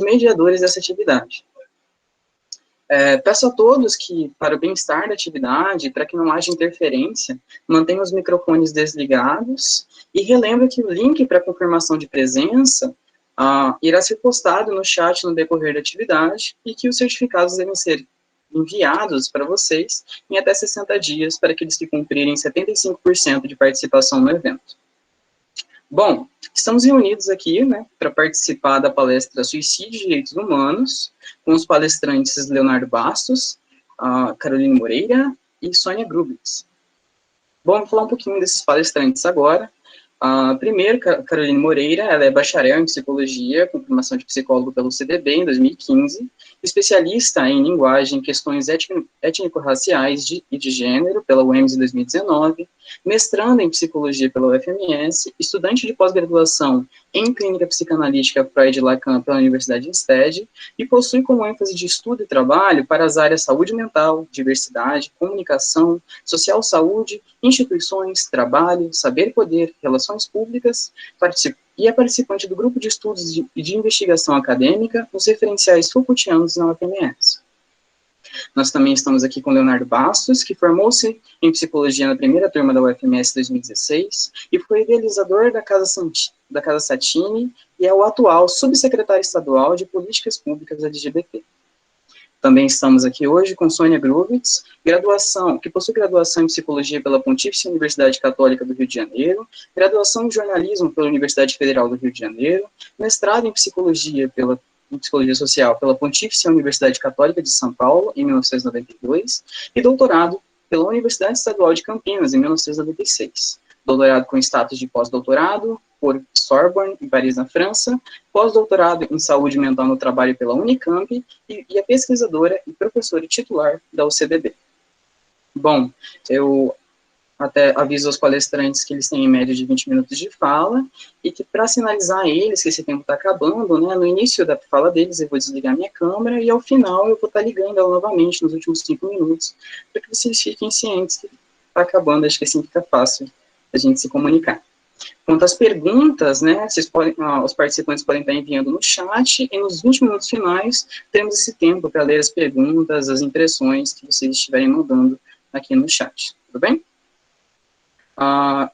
mediadores dessa atividade. Peço a todos que, para o bem-estar da atividade, para que não haja interferência, mantenham os microfones desligados e relembro que o link para confirmação de presença irá ser postado no chat no decorrer da atividade e que os certificados devem ser enviados para vocês em até 60 dias para aqueles que cumprirem 75% de participação no evento. Bom, estamos reunidos aqui, né, para participar da palestra Suicídio e Direitos Humanos, com os palestrantes Leonardo Bastos, Caroline Moreira e Sônia Grubitz. Bom, vou falar um pouquinho desses palestrantes agora. Primeiro, Caroline Moreira, ela é bacharel em psicologia, com formação de psicólogo pelo CDB em 2015, especialista em linguagem e questões étnico-raciais e de gênero pela UEMS em 2019, mestrando em psicologia pela UFMS, estudante de pós-graduação em clínica psicanalítica Freud e Lacan pela Universidade de Instead, e possui como ênfase de estudo e trabalho para as áreas saúde mental, diversidade, comunicação, social saúde, instituições, trabalho, saber e poder, relações públicas, e é participante do grupo de estudos e de investigação acadêmica, os referenciais Foucaultianos na UFMS. Nós também estamos aqui com Leonardo Bastos, que formou-se em psicologia na primeira turma da UFMS 2016 e foi idealizador da Casa Satini e é o atual subsecretário estadual de Políticas Públicas LGBT. Também estamos aqui hoje com Sônia Grubitz, que possui graduação em Psicologia pela Pontífice Universidade Católica do Rio de Janeiro, graduação em Jornalismo pela Universidade Federal do Rio de Janeiro, mestrado em Psicologia Social pela Pontífice Universidade Católica de São Paulo, em 1992, e doutorado pela Universidade Estadual de Campinas, em 1996. Doutorado com status de pós-doutorado por Sorbonne, em Paris, na França, pós-doutorado em saúde mental no trabalho pela Unicamp e é pesquisadora e professora titular da UCBB. Bom, eu até aviso aos palestrantes que eles têm em média de 20 minutos de fala, e que para sinalizar eles que esse tempo está acabando, né, no início da fala deles eu vou desligar minha câmera, e ao final eu vou estar ligando ela novamente nos últimos 5 minutos, para que vocês fiquem cientes que está acabando, acho que assim fica fácil a gente se comunicar. Quanto às perguntas, né, os participantes podem estar enviando no chat, e nos 20 minutos finais temos esse tempo para ler as perguntas, as impressões que vocês estiverem mandando aqui no chat, tudo bem?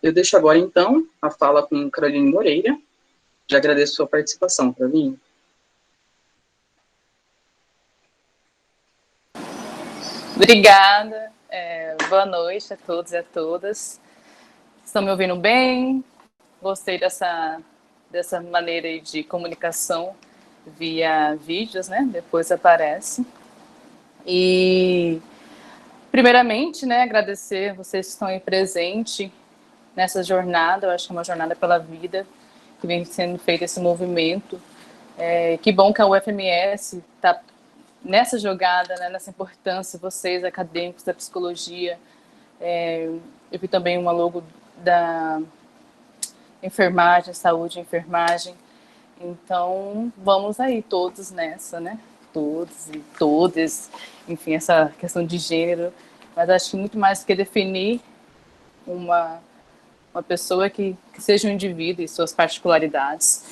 Eu deixo agora, então, a fala com Caroline Moreira. Já agradeço a sua participação, Caroline. Obrigada. Boa noite a todos e a todas. Estão me ouvindo bem? Gostei dessa maneira aí de comunicação via vídeos, né? Depois aparece. E, primeiramente, né, agradecer vocês que estão aí presentes nessa jornada. Eu acho que é uma jornada pela vida, que vem sendo feito esse movimento. Que bom que a UFMS está nessa jogada, né, nessa importância, vocês, acadêmicos da psicologia. Eu vi também uma logo da enfermagem, saúde e enfermagem. Então, vamos aí, todos nessa, né? Todos e todas, enfim, essa questão de gênero. Mas acho que muito mais do que definir uma pessoa que seja um indivíduo e suas particularidades.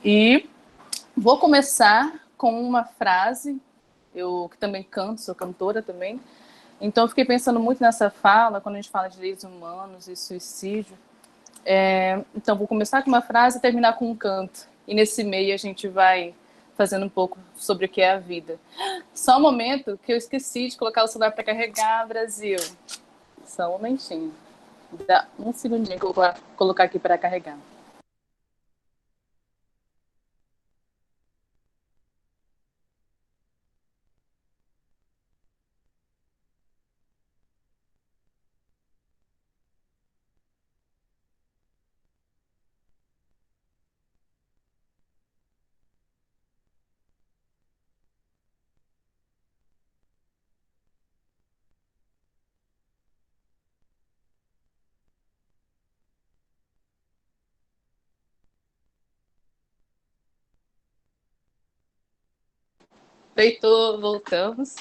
E vou começar com uma frase, eu que também canto, sou cantora também, então eu fiquei pensando muito nessa fala, quando a gente fala de direitos humanos e suicídio. Então vou começar com uma frase e terminar com um canto. E nesse meio a gente vai fazendo um pouco sobre o que é a vida. Só um momento que eu esqueci de colocar o celular para carregar, Brasil. Só um momentinho. Dá um segundinho que eu vou colocar aqui para carregar. Feitou, voltamos.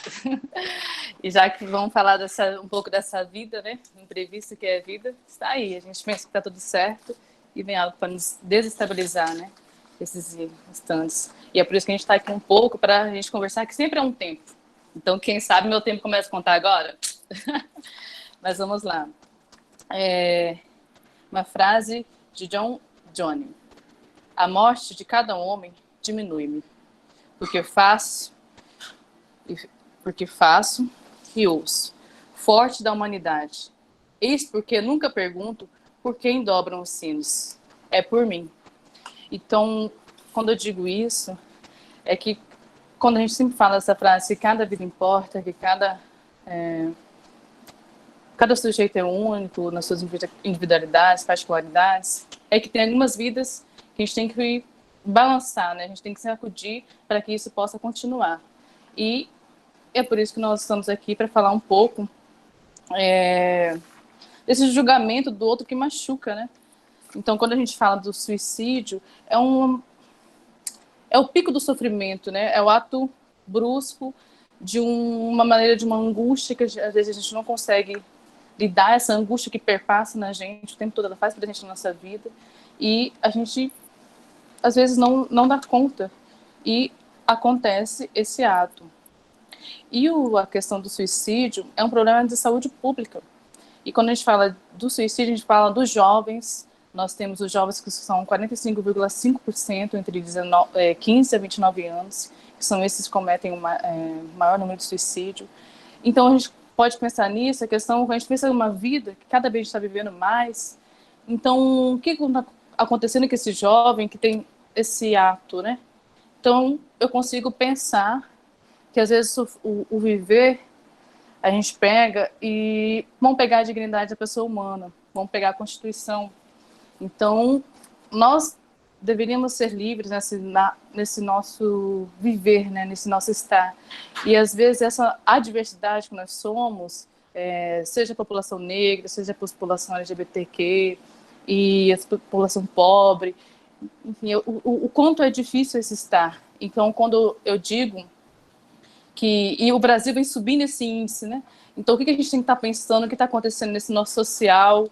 E já que vamos falar um pouco dessa vida, né? Imprevisto que é a vida, está aí. A gente pensa que está tudo certo e vem algo para nos desestabilizar, né? esses instantes. E é por isso que a gente está aqui um pouco, para a gente conversar, que sempre é um tempo. Então, quem sabe meu tempo começa a contar agora? Mas vamos lá. Uma frase de John Donne. A morte de cada homem diminui-me, porque faço e ouço, forte da humanidade. Eis porque nunca pergunto por quem dobram os sinos. É por mim. Então, quando eu digo isso, é que quando a gente sempre fala essa frase, que cada vida importa, que cada sujeito é único nas suas individualidades, particularidades, é que tem algumas vidas que a gente tem que balançar, né? A gente tem que se acudir para que isso possa continuar. E é por isso que nós estamos aqui para falar um pouco desse julgamento do outro que machuca, né? Então, quando a gente fala do suicídio, é o pico do sofrimento, né? É o ato brusco de uma maneira, de uma angústia que às vezes a gente não consegue lidar, essa angústia que perpassa na gente o tempo todo, ela faz presente na nossa vida, e a gente às vezes não dá conta, e acontece esse ato. E a questão do suicídio é um problema de saúde pública. E quando a gente fala do suicídio, a gente fala dos jovens. Nós temos os jovens que são 45,5% entre 15 a 29 anos, que são esses que cometem o maior número de suicídio. Então, a gente pode pensar nisso, a gente pensa numa vida que cada vez está vivendo mais. Então, o que está acontecendo com esse jovem que tem esse ato, né? Então, eu consigo pensar que, às vezes, o viver, a gente pega e vamos pegar a dignidade da pessoa humana, vamos pegar a Constituição. Então, nós deveríamos ser livres nesse nosso viver, né, nesse nosso estar. E, às vezes, essa adversidade que nós somos, seja a população negra, seja a população LGBTQ e a população pobre, enfim, o quanto é difícil esse estar. Então, quando eu digo e o Brasil vem subindo esse índice, né? Então, o que a gente tem que estar pensando, o que está acontecendo nesse nosso social?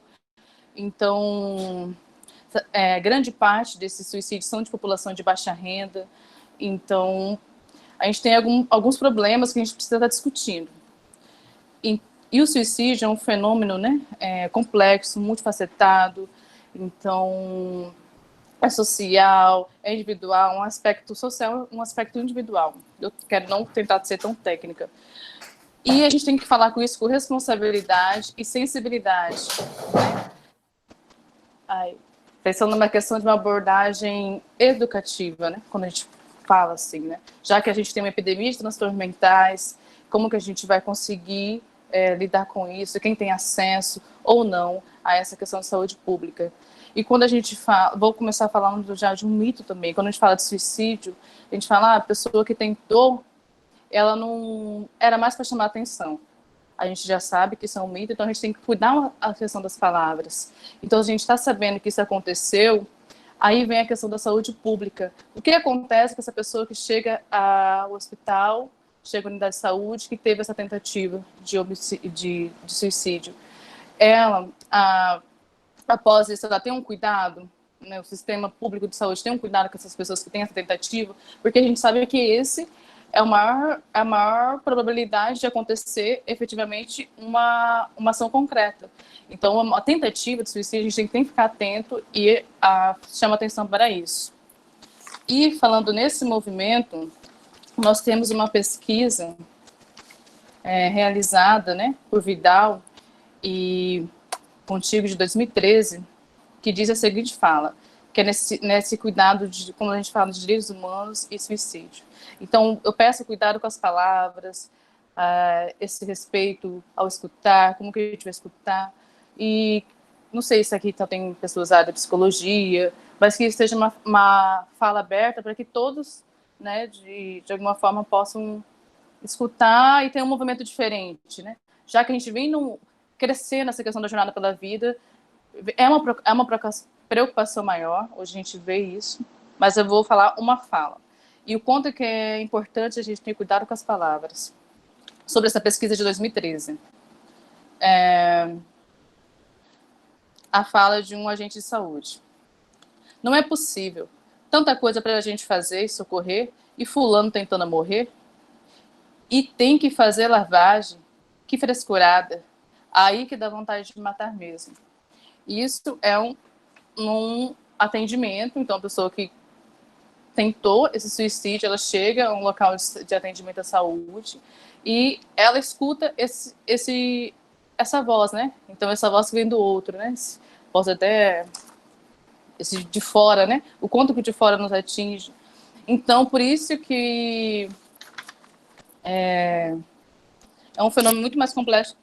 Então, grande parte desses suicídios são de população de baixa renda. Então, a gente tem alguns problemas que a gente precisa estar discutindo. E o suicídio é um fenômeno, né, complexo, multifacetado. Então, é social, é individual, um aspecto social, um aspecto individual. Eu quero não tentar ser tão técnica. E a gente tem que falar com isso com responsabilidade e sensibilidade. Pensando numa questão de uma abordagem educativa, né? Quando a gente fala assim, né? Já que a gente tem uma epidemia de transtornos mentais, como que a gente vai conseguir lidar com isso? Quem tem acesso ou não a essa questão de saúde pública? E quando a gente fala, vou começar falando já de um mito também, quando a gente fala de suicídio, a gente fala, a pessoa que tentou, ela não era mais para chamar atenção. A gente já sabe que isso é um mito, então a gente tem que cuidar a questão das palavras. Então a gente está sabendo que isso aconteceu, aí vem a questão da saúde pública. O que acontece com essa pessoa que chega ao hospital, chega à unidade de saúde, que teve essa tentativa de suicídio? Ela, após isso, ela tem um cuidado, né, o sistema público de saúde tem um cuidado com essas pessoas que têm essa tentativa, porque a gente sabe que esse é a maior probabilidade de acontecer efetivamente uma ação concreta. Então, a tentativa de suicídio, a gente tem que ficar atento e chama atenção para isso. E falando nesse movimento, nós temos uma pesquisa realizada, né, por Vidal e Contigo, de 2013, que diz a seguinte fala, que é nesse cuidado como a gente fala, de direitos humanos e suicídio. Então, eu peço cuidado com as palavras, esse respeito ao escutar, como que a gente vai escutar, e não sei se aqui tem pessoas da área de psicologia, mas que seja uma fala aberta para que todos, né, de alguma forma, possam escutar e ter um movimento diferente, né? Já que a gente vem crescer nessa questão da jornada pela vida, é uma preocupação maior, hoje a gente vê isso, mas eu vou falar uma fala. E o quanto que é importante a gente ter cuidado com as palavras. Sobre essa pesquisa de 2013. A fala de um agente de saúde. Não é possível tanta coisa para a gente fazer e socorrer, e fulano tentando morrer, e tem que fazer lavagem, que frescurada, aí que dá vontade de matar mesmo. Isso é um atendimento, então a pessoa que tentou esse suicídio, ela chega a um local de atendimento à saúde e ela escuta essa voz, né? Então essa voz que vem do outro, né? Voz até esse de fora, né? O quanto que de fora nos atinge. Então, por isso que é um fenômeno muito mais complexo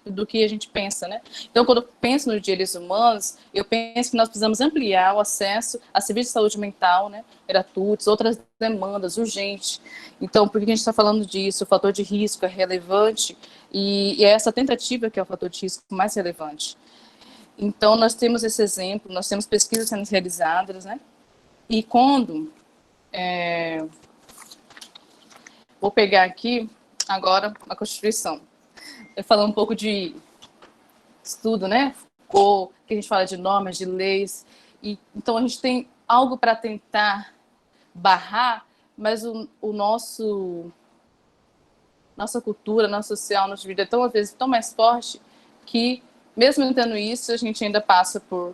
do que a gente pensa, né? Então, quando eu penso nos direitos humanos, eu penso que nós precisamos ampliar o acesso a serviços de saúde mental, né, gratuitos, outras demandas urgentes. Então, por que a gente está falando disso? O fator de risco é relevante e é essa tentativa que é o fator de risco mais relevante. Então, nós temos esse exemplo, nós temos pesquisas sendo realizadas, né? E quando... vou pegar aqui agora a Constituição. Eu falar um pouco de estudo, né? Que a gente fala de normas, de leis. E, então, a gente tem algo para tentar barrar, mas nossa cultura, nosso social, nossa vida é tão, às vezes, tão mais forte que, mesmo entendendo isso, a gente ainda passa por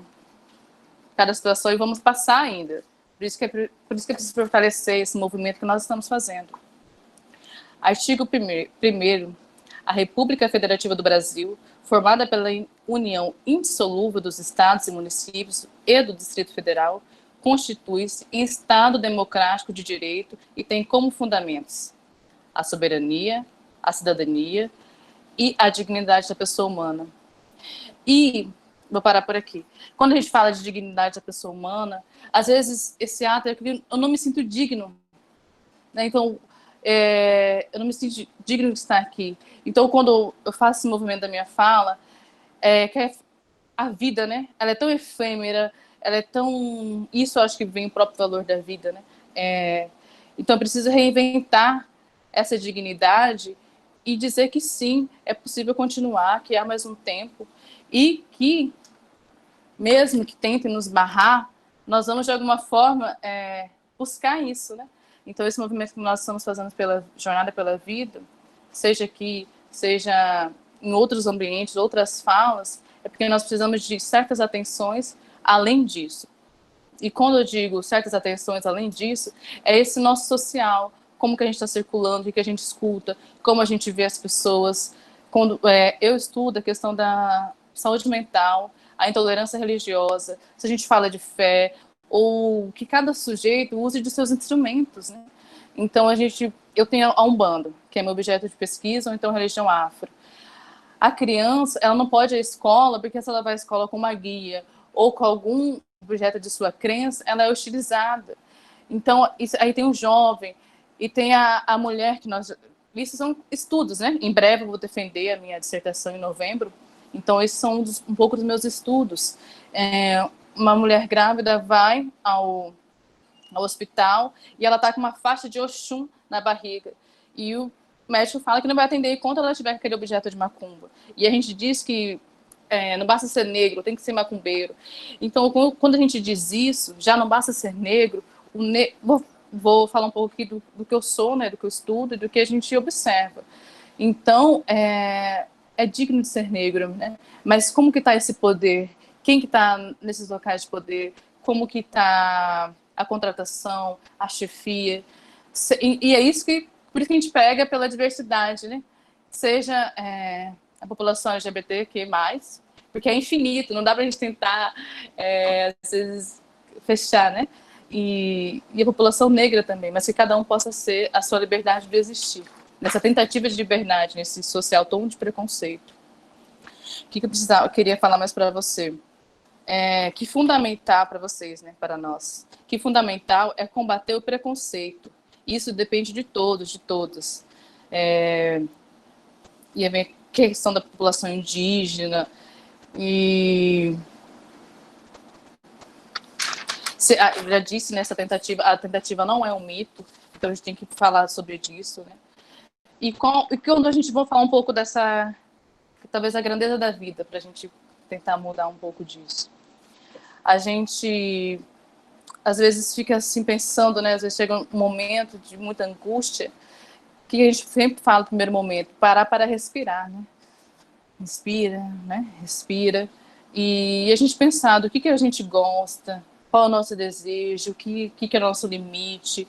cada situação e vamos passar ainda. Por isso que é preciso fortalecer esse movimento que nós estamos fazendo. Artigo 1º. A República Federativa do Brasil, formada pela união indissolúvel dos estados e municípios e do Distrito Federal, constitui-se em Estado democrático de direito e tem como fundamentos a soberania, a cidadania e a dignidade da pessoa humana. E, vou parar por aqui, quando a gente fala de dignidade da pessoa humana, às vezes esse ato é que eu não me sinto digno, né? Então, eu não me sinto digno de estar aqui. Então, quando eu faço esse movimento da minha fala, que a vida, né? Ela é tão efêmera, ela é tão... Isso eu acho que vem o próprio valor da vida, né? Então, eu preciso reinventar essa dignidade e dizer que sim, é possível continuar, que há mais um tempo e que, mesmo que tentem nos barrar, nós vamos, de alguma forma, buscar isso, né? Então, esse movimento que nós estamos fazendo pela Jornada pela Vida, seja aqui, seja em outros ambientes, outras falas, é porque nós precisamos de certas atenções além disso. E quando eu digo certas atenções além disso, é esse nosso social, como que a gente está circulando, o que a gente escuta, como a gente vê as pessoas. Quando eu estudo a questão da saúde mental, a intolerância religiosa, se a gente fala de fé, ou que cada sujeito use de seus instrumentos, né? Então, eu tenho a Umbanda, que é meu objeto de pesquisa, ou então a religião afro. A criança, ela não pode ir à escola, porque se ela vai à escola com uma guia, ou com algum objeto de sua crença, ela é hostilizada. Então, aí tem o jovem, e tem a mulher que nós... Isso são estudos, né? Em breve eu vou defender a minha dissertação em novembro, então esses são um pouco dos meus estudos. Uma mulher grávida vai ao hospital e ela está com uma faixa de Oxum na barriga. E o médico fala que não vai atender enquanto ela tiver aquele objeto de macumba. E a gente diz que não basta ser negro, tem que ser macumbeiro. Então, quando a gente diz isso, já não basta ser negro, vou falar um pouco aqui do que eu sou, né, do que eu estudo e do que a gente observa. Então, é digno de ser negro, né? Mas como que está esse poder? Quem que está nesses locais de poder? Como que está a contratação, a chefia? E é isso por isso que a gente pega pela diversidade, né? Seja a população LGBTQ+, porque é infinito, não dá para a gente tentar, às vezes, fechar, né? E a população negra também, mas que cada um possa ser a sua liberdade de existir. Nessa tentativa de liberdade, nesse social tom de preconceito. O que eu queria falar mais para você? Que fundamental para vocês, né, para nós, que fundamental é combater o preconceito. Isso depende de todos, de todas. E a questão da população indígena, e eu já disse nessa tentativa, a tentativa não é um mito, então a gente tem que falar sobre isso, né? E quando a gente vai falar um pouco dessa, talvez a grandeza da vida, para a gente tentar mudar um pouco disso. A gente às vezes fica assim pensando, né? Às vezes chega um momento de muita angústia, que a gente sempre fala no primeiro momento, parar para respirar, né? Respira, né? Respira. E a gente pensar do que a gente gosta, qual é o nosso desejo, o que é o nosso limite,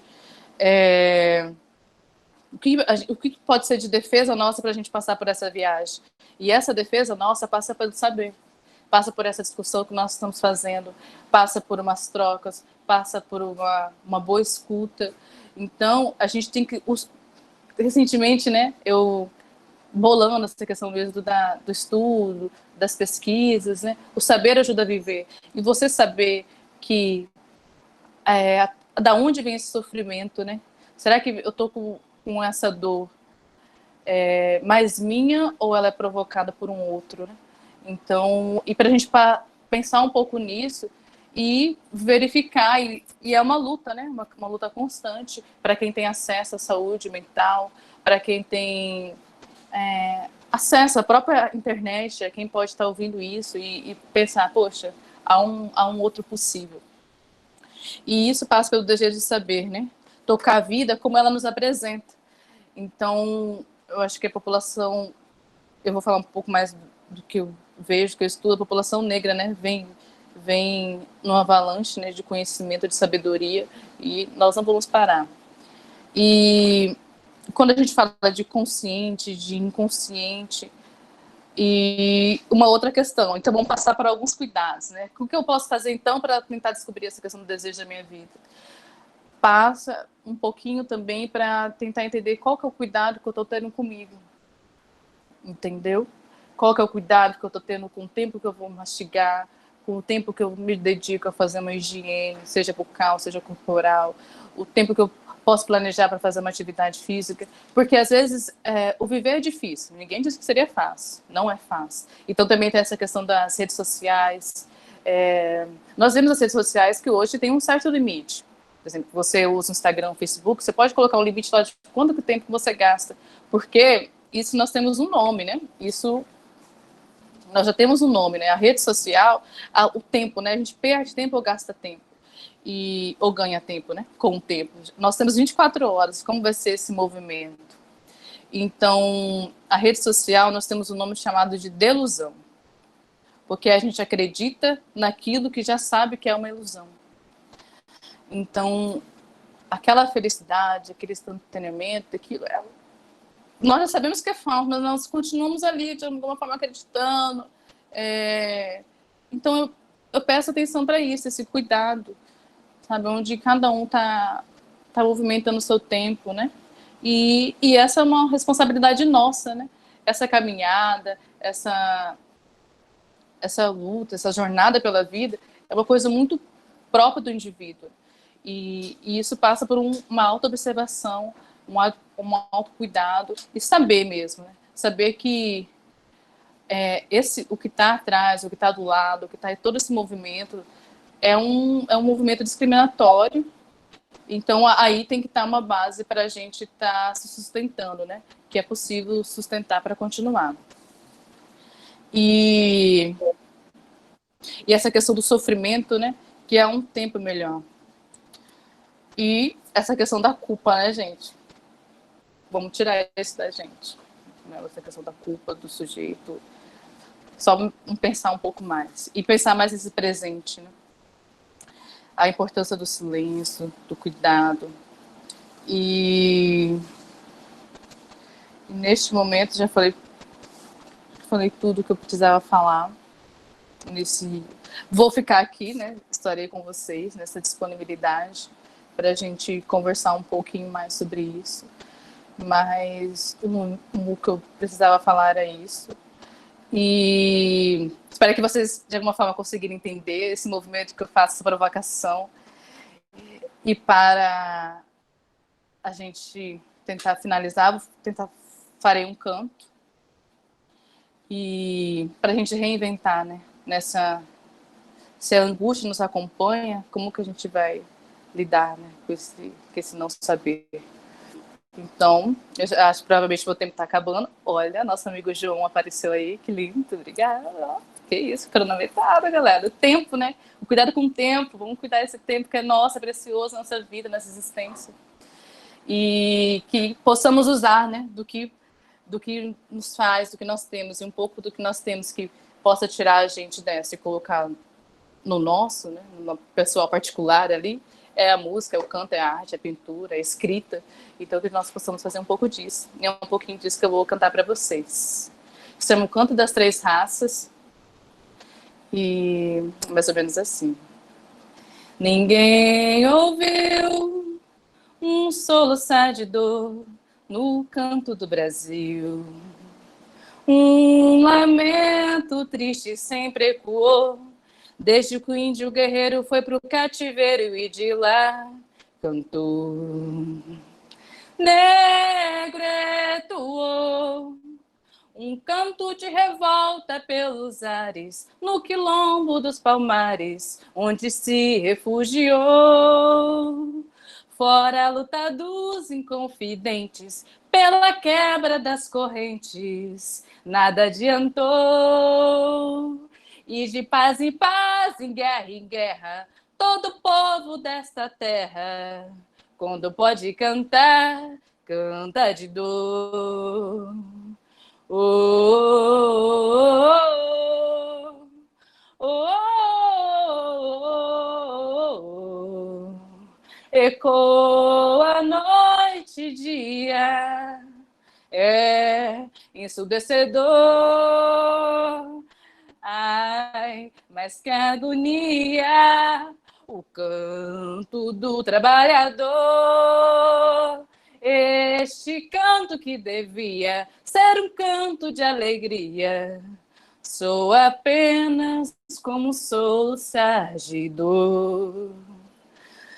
o que pode ser de defesa nossa para a gente passar por essa viagem. E essa defesa nossa passa pelo saber, passa por essa discussão que nós estamos fazendo, passa por umas trocas, passa por uma boa escuta. Então, a gente tem que... Recentemente, né, eu bolando essa questão mesmo do estudo, das pesquisas, né? O saber ajuda a viver. E você saber que da onde vem esse sofrimento, né? Será que eu tô com essa dor mais minha ou ela é provocada por um outro, né? Então, e para a gente pensar um pouco nisso e verificar, e é uma luta, né? Uma luta constante para quem tem acesso à saúde mental, para quem tem acesso à própria internet, a quem pode estar ouvindo isso e pensar, poxa, há um outro possível. E isso passa pelo desejo de saber, né? Tocar a vida como ela nos apresenta. Então, eu acho que a população, eu vou falar um pouco mais do que eu vejo, que eu estudo, a população negra, né? Vem numa avalanche, né, de conhecimento, de sabedoria, e nós não vamos parar. E quando a gente fala de consciente, de inconsciente, e uma outra questão, então vamos passar para alguns cuidados, né? O que eu posso fazer então para tentar descobrir essa questão do desejo da minha vida? Passa um pouquinho também para tentar entender qual que é o cuidado que eu estou tendo comigo, entendeu? Qual que é o cuidado que eu estou tendo com o tempo que eu vou mastigar, com o tempo que eu me dedico a fazer uma higiene, seja bucal, seja corporal, o tempo que eu posso planejar para fazer uma atividade física, porque às vezes o viver é difícil, ninguém disse que seria fácil, não é fácil. Então também tem essa questão das redes sociais, nós vemos as redes sociais que hoje tem um certo limite. Por exemplo, você usa o Instagram, o Facebook, você pode colocar um limite lá de quanto tempo você gasta, porque isso nós temos um nome, né? Isso nós já temos um nome, né? A rede social, o tempo, né? A gente perde tempo ou gasta tempo. Ou ganha tempo, né? Com o tempo. Nós temos 24 horas, como vai ser esse movimento? Então, a rede social, nós temos um nome chamado de delusão, porque a gente acredita naquilo que já sabe que é uma ilusão. Então, aquela felicidade, aquele instantaneamento, aquilo nós já sabemos que é falso, mas nós continuamos ali de alguma forma acreditando. Então, eu peço atenção para isso, esse cuidado, sabe? Onde cada um tá movimentando o seu tempo, né? E essa é uma responsabilidade nossa, né? Essa caminhada, essa luta, essa jornada pela vida é uma coisa muito própria do indivíduo. E isso passa por uma autoobservação, um autocuidado e saber mesmo, né? Saber que o que está atrás, o que está do lado, o que está em todo esse movimento é um movimento discriminatório. Então, aí tem que estar uma base para a gente estar se sustentando, né? Que é possível sustentar para continuar. E essa questão do sofrimento, né? Que é um tempo melhor. E essa questão da culpa, né, gente? Vamos tirar isso da gente. Né? Essa questão da culpa do sujeito. Só pensar um pouco mais. E pensar mais nesse presente, né? A importância do silêncio, do cuidado. E neste momento já falei tudo que eu precisava falar. Vou ficar aqui, né? Estarei com vocês nessa disponibilidade para a gente conversar um pouquinho mais sobre isso. Mas o que eu precisava falar é isso. E espero que vocês, de alguma forma, conseguirem entender esse movimento que eu faço, essa provocação. E para a gente tentar finalizar, farei um canto. E para a gente reinventar, né? Se a angústia nos acompanha, como que a gente vai lidar, né, com esse não saber? Então, eu acho que provavelmente o meu tempo está acabando. Olha, nosso amigo João apareceu aí, que lindo, obrigada. que isso, cronometrada, galera. O tempo, né? O cuidado com o tempo, vamos cuidar desse tempo que é nosso, é precioso na nossa vida, nessa existência. E que possamos usar, né, do que nos faz, do que nós temos, e um pouco do que nós temos que possa tirar a gente dessa e colocar no nosso, né, no pessoal particular ali, é a música, é o canto, é a arte, é a pintura, é a escrita. Então que nós possamos fazer um pouco disso. E é um pouquinho disso que eu vou cantar para vocês. Isso é um canto das 3 raças, e mais ou menos assim. Ninguém ouviu um soluçar de dor no canto do Brasil. Um lamento triste sempre ecoou, desde que o índio guerreiro foi pro cativeiro e de lá cantou. Negro ecoou um canto de revolta pelos ares, no quilombo dos Palmares, onde se refugiou. Fora a luta dos inconfidentes, pela quebra das correntes, nada adiantou. E de paz em paz, em guerra, todo povo desta terra, quando pode cantar, canta de dor. Oh, oh, oh, oh, oh. Ecoa noite e dia, é ensurdecedor. Ai, mas que agonia, o canto do trabalhador. Este canto que devia ser um canto de alegria, soa apenas como um soluçar de dor.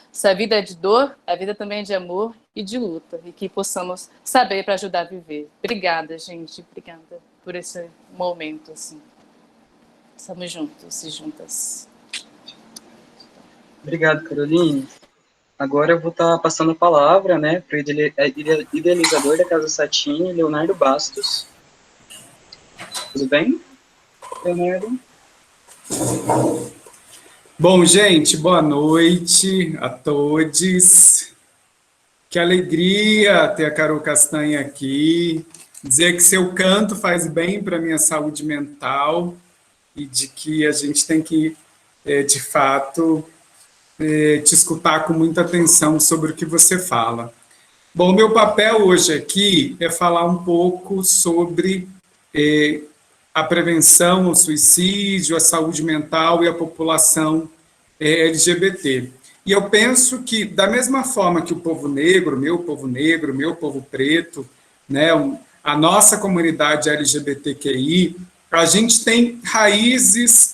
Se a vida é de dor, a vida também é de amor e de luta, e que possamos saber para ajudar a viver. Obrigada, gente, obrigada por esse momento, assim. Estamos juntos e juntas. Obrigado, Caroline. Agora eu vou estar passando a palavra, né, para o idealizador da Casa Satine, Leonardo Bastos. Tudo bem, Leonardo? Bom, gente, boa noite a todos. Que alegria ter a Carol Castanha aqui. Dizer que seu canto faz bem para a minha saúde mental e de que a gente tem que, de fato, te escutar com muita atenção sobre o que você fala. Bom, meu papel hoje aqui é falar um pouco sobre a prevenção ao suicídio, a saúde mental e a população LGBT. E eu penso que, da mesma forma que o povo negro, meu povo preto, né, a nossa comunidade LGBTQI, a gente tem raízes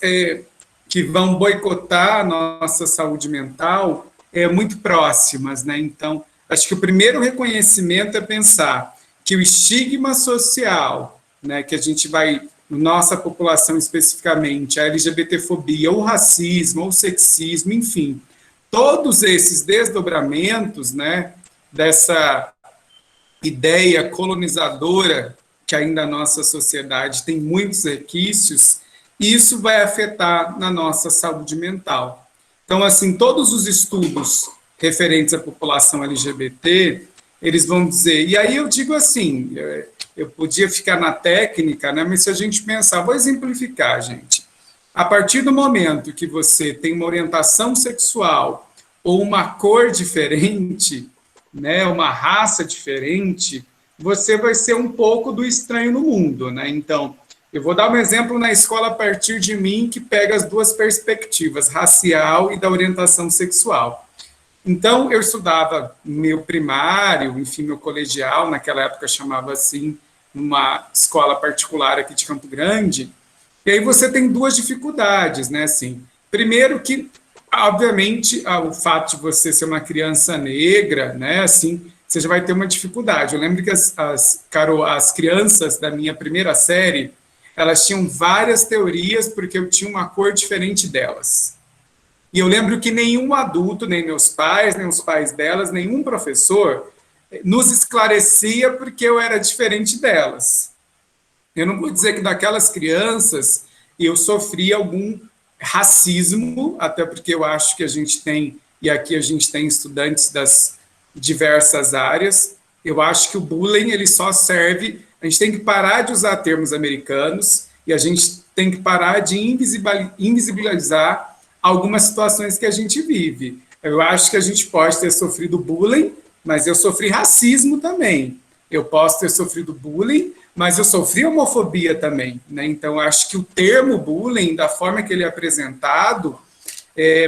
que vão boicotar a nossa saúde mental muito próximas, né? Então, acho que o primeiro reconhecimento é pensar que o estigma social, né, que a gente vai, nossa população especificamente, a LGBTfobia, o racismo, o sexismo, enfim, todos esses desdobramentos, né, dessa ideia colonizadora que ainda a nossa sociedade tem muitos requisitos, isso vai afetar na nossa saúde mental. Então, assim, todos os estudos referentes à população LGBT, eles vão dizer, e aí eu digo assim, eu podia ficar na técnica, né, mas se a gente pensar, vou exemplificar, gente. A partir do momento que você tem uma orientação sexual ou uma cor diferente, né, uma raça diferente, você vai ser um pouco do estranho no mundo, né? Então, eu vou dar um exemplo na escola a partir de mim que pega as duas perspectivas, racial e da orientação sexual. Então, eu estudava meu primário, enfim, meu colegial, naquela época chamava assim, numa escola particular aqui de Campo Grande, e aí você tem duas dificuldades, né, assim. Primeiro que, obviamente, o fato de você ser uma criança negra, né, assim, você já vai ter uma dificuldade. Eu lembro que as crianças da minha primeira série, elas tinham várias teorias porque eu tinha uma cor diferente delas. E eu lembro que nenhum adulto, nem meus pais, nem os pais delas, nenhum professor nos esclarecia porque eu era diferente delas. Eu não vou dizer que daquelas crianças eu sofri algum racismo, até porque eu acho que a gente tem, e aqui a gente tem estudantes das diversas áreas, eu acho que o bullying ele só serve, a gente tem que parar de usar termos americanos e a gente tem que parar de invisibilizar algumas situações que a gente vive. Eu acho que a gente pode ter sofrido bullying, mas eu sofri racismo também. Eu posso ter sofrido bullying, mas eu sofri homofobia também, né? Então, eu acho que o termo bullying, da forma que ele é apresentado,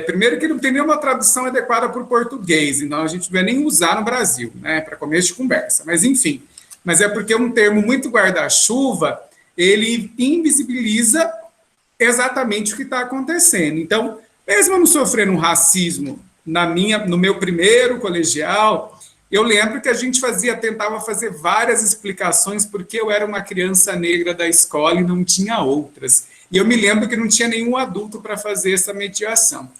primeiro que ele não tem nenhuma tradução adequada para o português, então a gente não vai nem usar no Brasil, né, para começo de conversa, mas enfim. Mas é porque é um termo muito guarda-chuva, ele invisibiliza exatamente o que está acontecendo. Então, mesmo eu não sofrendo um racismo no meu primeiro colegial, eu lembro que a gente tentava fazer várias explicações porque eu era uma criança negra da escola e não tinha outras. E eu me lembro que não tinha nenhum adulto para fazer essa mediação.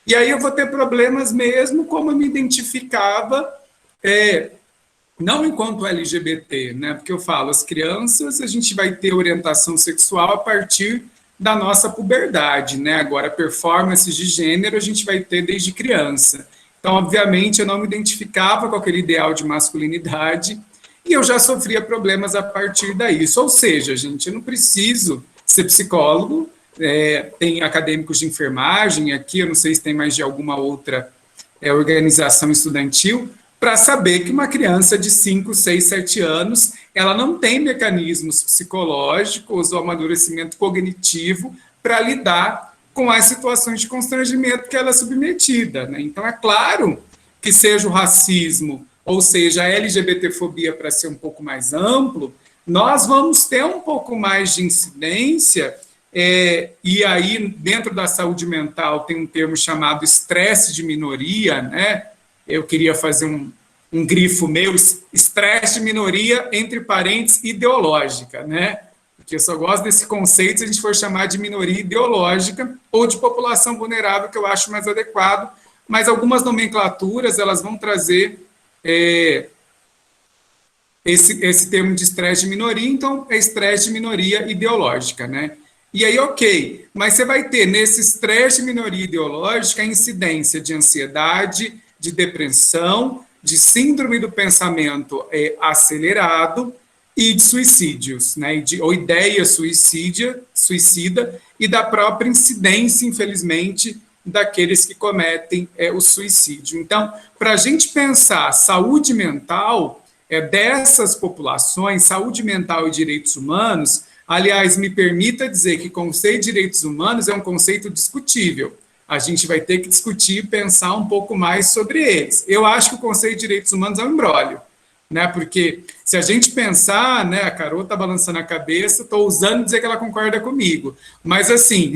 E aí eu vou ter problemas mesmo, como eu me identificava, não enquanto LGBT, né? Porque eu falo, as crianças, a gente vai ter orientação sexual a partir da nossa puberdade, né? Agora, performances de gênero a gente vai ter desde criança. Então, obviamente, eu não me identificava com aquele ideal de masculinidade e eu já sofria problemas a partir daí. Ou seja, gente, eu não preciso ser psicólogo, tem acadêmicos de enfermagem aqui, eu não sei se tem mais de alguma outra organização estudantil, para saber que uma criança de 5, 6, 7 anos, ela não tem mecanismos psicológicos ou amadurecimento cognitivo para lidar com as situações de constrangimento que ela é submetida, né? Então, é claro que seja o racismo, ou seja, a LGBTfobia, para ser um pouco mais amplo, nós vamos ter um pouco mais de incidência, e aí, dentro da saúde mental, tem um termo chamado estresse de minoria, né? Eu queria fazer um grifo meu, estresse de minoria, entre parênteses, ideológica, né? Porque eu só gosto desse conceito se a gente for chamar de minoria ideológica ou de população vulnerável, que eu acho mais adequado, mas algumas nomenclaturas, elas vão trazer esse termo de estresse de minoria, então é estresse de minoria ideológica, né? E aí, ok, mas você vai ter nesse estresse de minoria ideológica a incidência de ansiedade, de depressão, de síndrome do pensamento acelerado e de suicídios, né? Ou ideia suicida e da própria incidência, infelizmente, daqueles que cometem o suicídio. Então, para a gente pensar saúde mental dessas populações, saúde mental e direitos humanos, aliás, me permita dizer que conceito de direitos humanos é um conceito discutível. A gente vai ter que discutir e pensar um pouco mais sobre eles. Eu acho que o conceito de direitos humanos é um imbróglio, né? Porque se a gente pensar, né, a Carol está balançando a cabeça, estou usando dizer que ela concorda comigo, mas assim,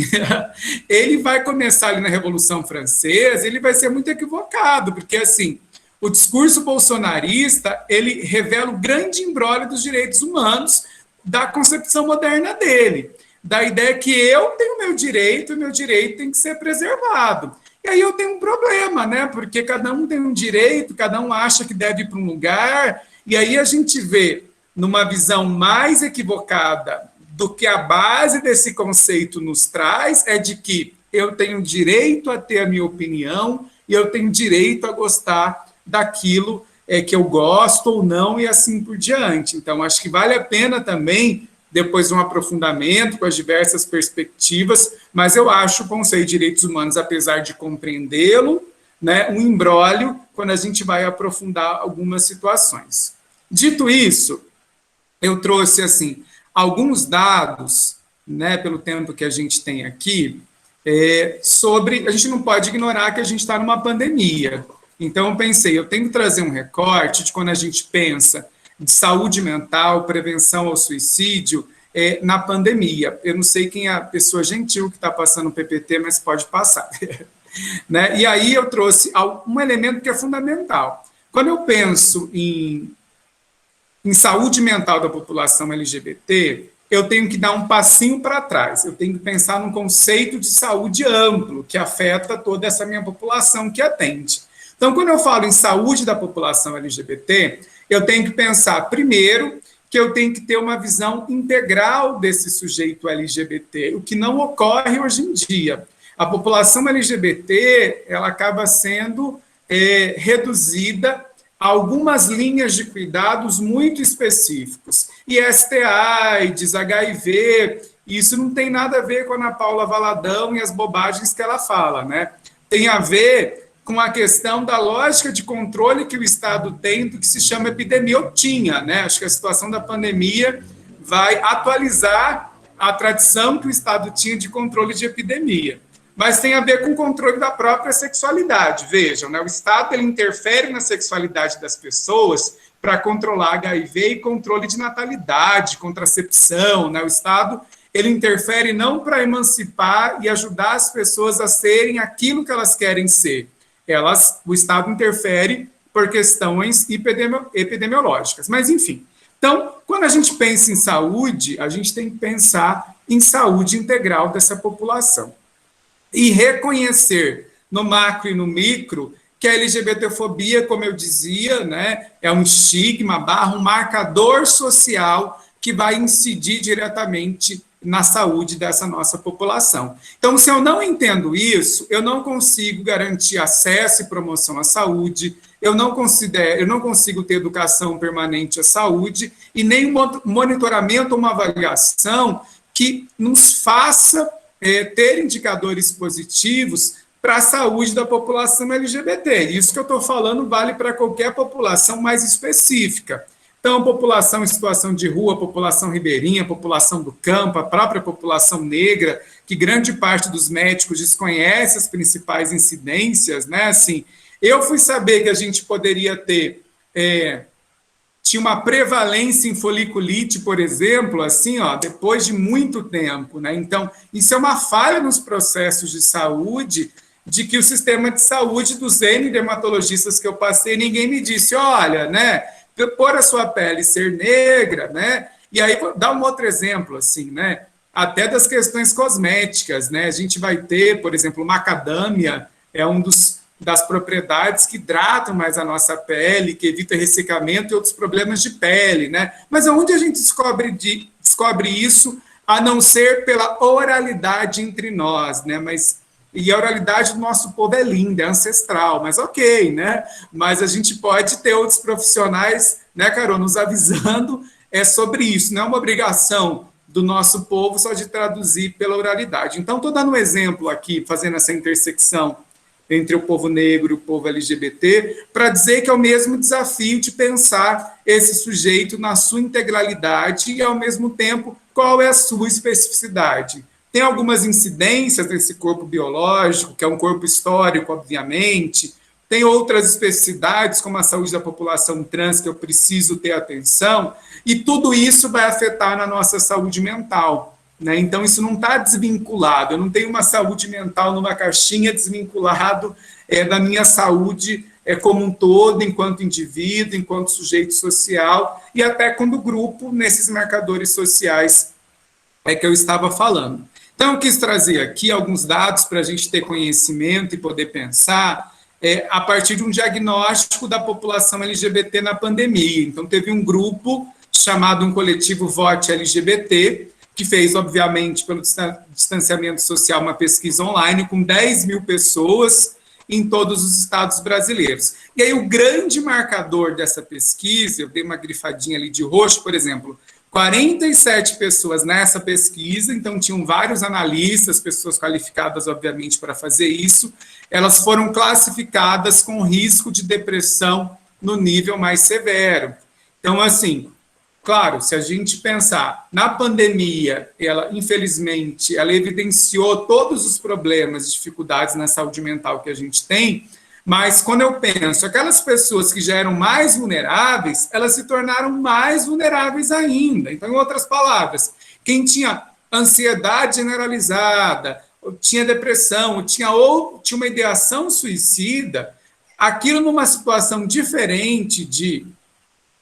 ele vai começar ali na Revolução Francesa, ele vai ser muito equivocado, porque assim, o discurso bolsonarista, ele revela o grande imbróglio dos direitos humanos da concepção moderna dele, da ideia que eu tenho meu direito, e meu direito tem que ser preservado. E aí eu tenho um problema, né? Porque cada um tem um direito, cada um acha que deve ir para um lugar, e aí a gente vê, numa visão mais equivocada do que a base desse conceito nos traz, é de que eu tenho direito a ter a minha opinião, e eu tenho direito a gostar daquilo que eu gosto ou não, e assim por diante. Então, acho que vale a pena também depois de um aprofundamento com as diversas perspectivas, mas eu acho o conceito de direitos humanos, apesar de compreendê-lo, né, um imbróglio quando a gente vai aprofundar algumas situações. Dito isso, eu trouxe assim alguns dados, né, pelo tempo que a gente tem aqui, sobre, a gente não pode ignorar que a gente está numa pandemia. Então, eu pensei, eu tenho que trazer um recorte de quando a gente pensa de saúde mental, prevenção ao suicídio, na pandemia. Eu não sei quem é a pessoa gentil que está passando o PPT, mas pode passar. Né? E aí eu trouxe um elemento que é fundamental. Quando eu penso em saúde mental da população LGBT, eu tenho que dar um passinho para trás. Eu tenho que pensar num conceito de saúde amplo, que afeta toda essa minha população que atende. Então, quando eu falo em saúde da população LGBT, eu tenho que pensar, primeiro, que eu tenho que ter uma visão integral desse sujeito LGBT, o que não ocorre hoje em dia. A população LGBT, ela acaba sendo reduzida a algumas linhas de cuidados muito específicos. IST, AIDS, HIV, isso não tem nada a ver com a Ana Paula Valadão e as bobagens que ela fala, né? Tem a ver com a questão da lógica de controle que o Estado tem do que se chama epidemia, ou tinha, né? Acho que a situação da pandemia vai atualizar a tradição que o Estado tinha de controle de epidemia. Mas tem a ver com o controle da própria sexualidade. Vejam, né? O Estado ele interfere na sexualidade das pessoas para controlar HIV e controle de natalidade, contracepção, né? O Estado ele interfere não para emancipar e ajudar as pessoas a serem aquilo que elas querem ser. O Estado interfere por questões epidemiológicas. Mas, enfim. Então, quando a gente pensa em saúde, a gente tem que pensar em saúde integral dessa população. E reconhecer no macro e no micro que a LGBTfobia, como eu dizia, né, é um estigma, um marcador social que vai incidir diretamente na saúde dessa nossa população. Então, se eu não entendo isso, eu não consigo garantir acesso e promoção à saúde, eu não consigo ter educação permanente à saúde e nem um monitoramento, uma avaliação que nos faça ter indicadores positivos para a saúde da população LGBT. Isso que eu estou falando vale para qualquer população mais específica. Então, população em situação de rua, população ribeirinha, população do campo, a própria população negra, que grande parte dos médicos desconhece as principais incidências, né? Assim, eu fui saber que a gente poderia ter, tinha uma prevalência em foliculite, por exemplo, assim, ó, depois de muito tempo, né? Então, isso é uma falha nos processos de saúde, de que o sistema de saúde dos N dermatologistas que eu passei, ninguém me disse, olha, né? Por a sua pele ser negra, né? E aí, vou dar um outro exemplo, assim, né? Até das questões cosméticas, né? A gente vai ter, por exemplo, macadâmia, é das propriedades que hidratam mais a nossa pele, que evita ressecamento e outros problemas de pele, né? Mas aonde a gente descobre isso, a não ser pela oralidade entre nós, né? E a oralidade do nosso povo é linda, é ancestral, mas ok, né? Mas a gente pode ter outros profissionais, né, Carol, nos avisando sobre isso. Não é uma obrigação do nosso povo só de traduzir pela oralidade. Então, estou dando um exemplo aqui, fazendo essa intersecção entre o povo negro e o povo LGBT, para dizer que é o mesmo desafio de pensar esse sujeito na sua integralidade e, ao mesmo tempo, qual é a sua especificidade. Tem algumas incidências nesse corpo biológico, que é um corpo histórico, obviamente. Tem outras especificidades, como a saúde da população trans, que eu preciso ter atenção. E tudo isso vai afetar na nossa saúde mental, né? Então, isso não está desvinculado. Eu não tenho uma saúde mental numa caixinha desvinculado da minha saúde como um todo, enquanto indivíduo, enquanto sujeito social, e até como grupo, nesses marcadores sociais que eu estava falando. Então, eu quis trazer aqui alguns dados para a gente ter conhecimento e poder pensar a partir de um diagnóstico da população LGBT na pandemia. Então, teve um grupo chamado um coletivo Vote LGBT, que fez, obviamente, pelo distanciamento social, uma pesquisa online com 10 mil pessoas em todos os estados brasileiros. E aí, o grande marcador dessa pesquisa, eu dei uma grifadinha ali de roxo, por exemplo, 47 pessoas nessa pesquisa, então tinham vários analistas, pessoas qualificadas, obviamente, para fazer isso, elas foram classificadas com risco de depressão no nível mais severo. Então, assim, claro, se a gente pensar na pandemia, infelizmente, ela evidenciou todos os problemas e dificuldades na saúde mental que a gente tem, mas quando eu penso, aquelas pessoas que já eram mais vulneráveis, elas se tornaram mais vulneráveis ainda. Então, em outras palavras, quem tinha ansiedade generalizada, ou tinha depressão, ou tinha uma ideação suicida, aquilo numa situação diferente de...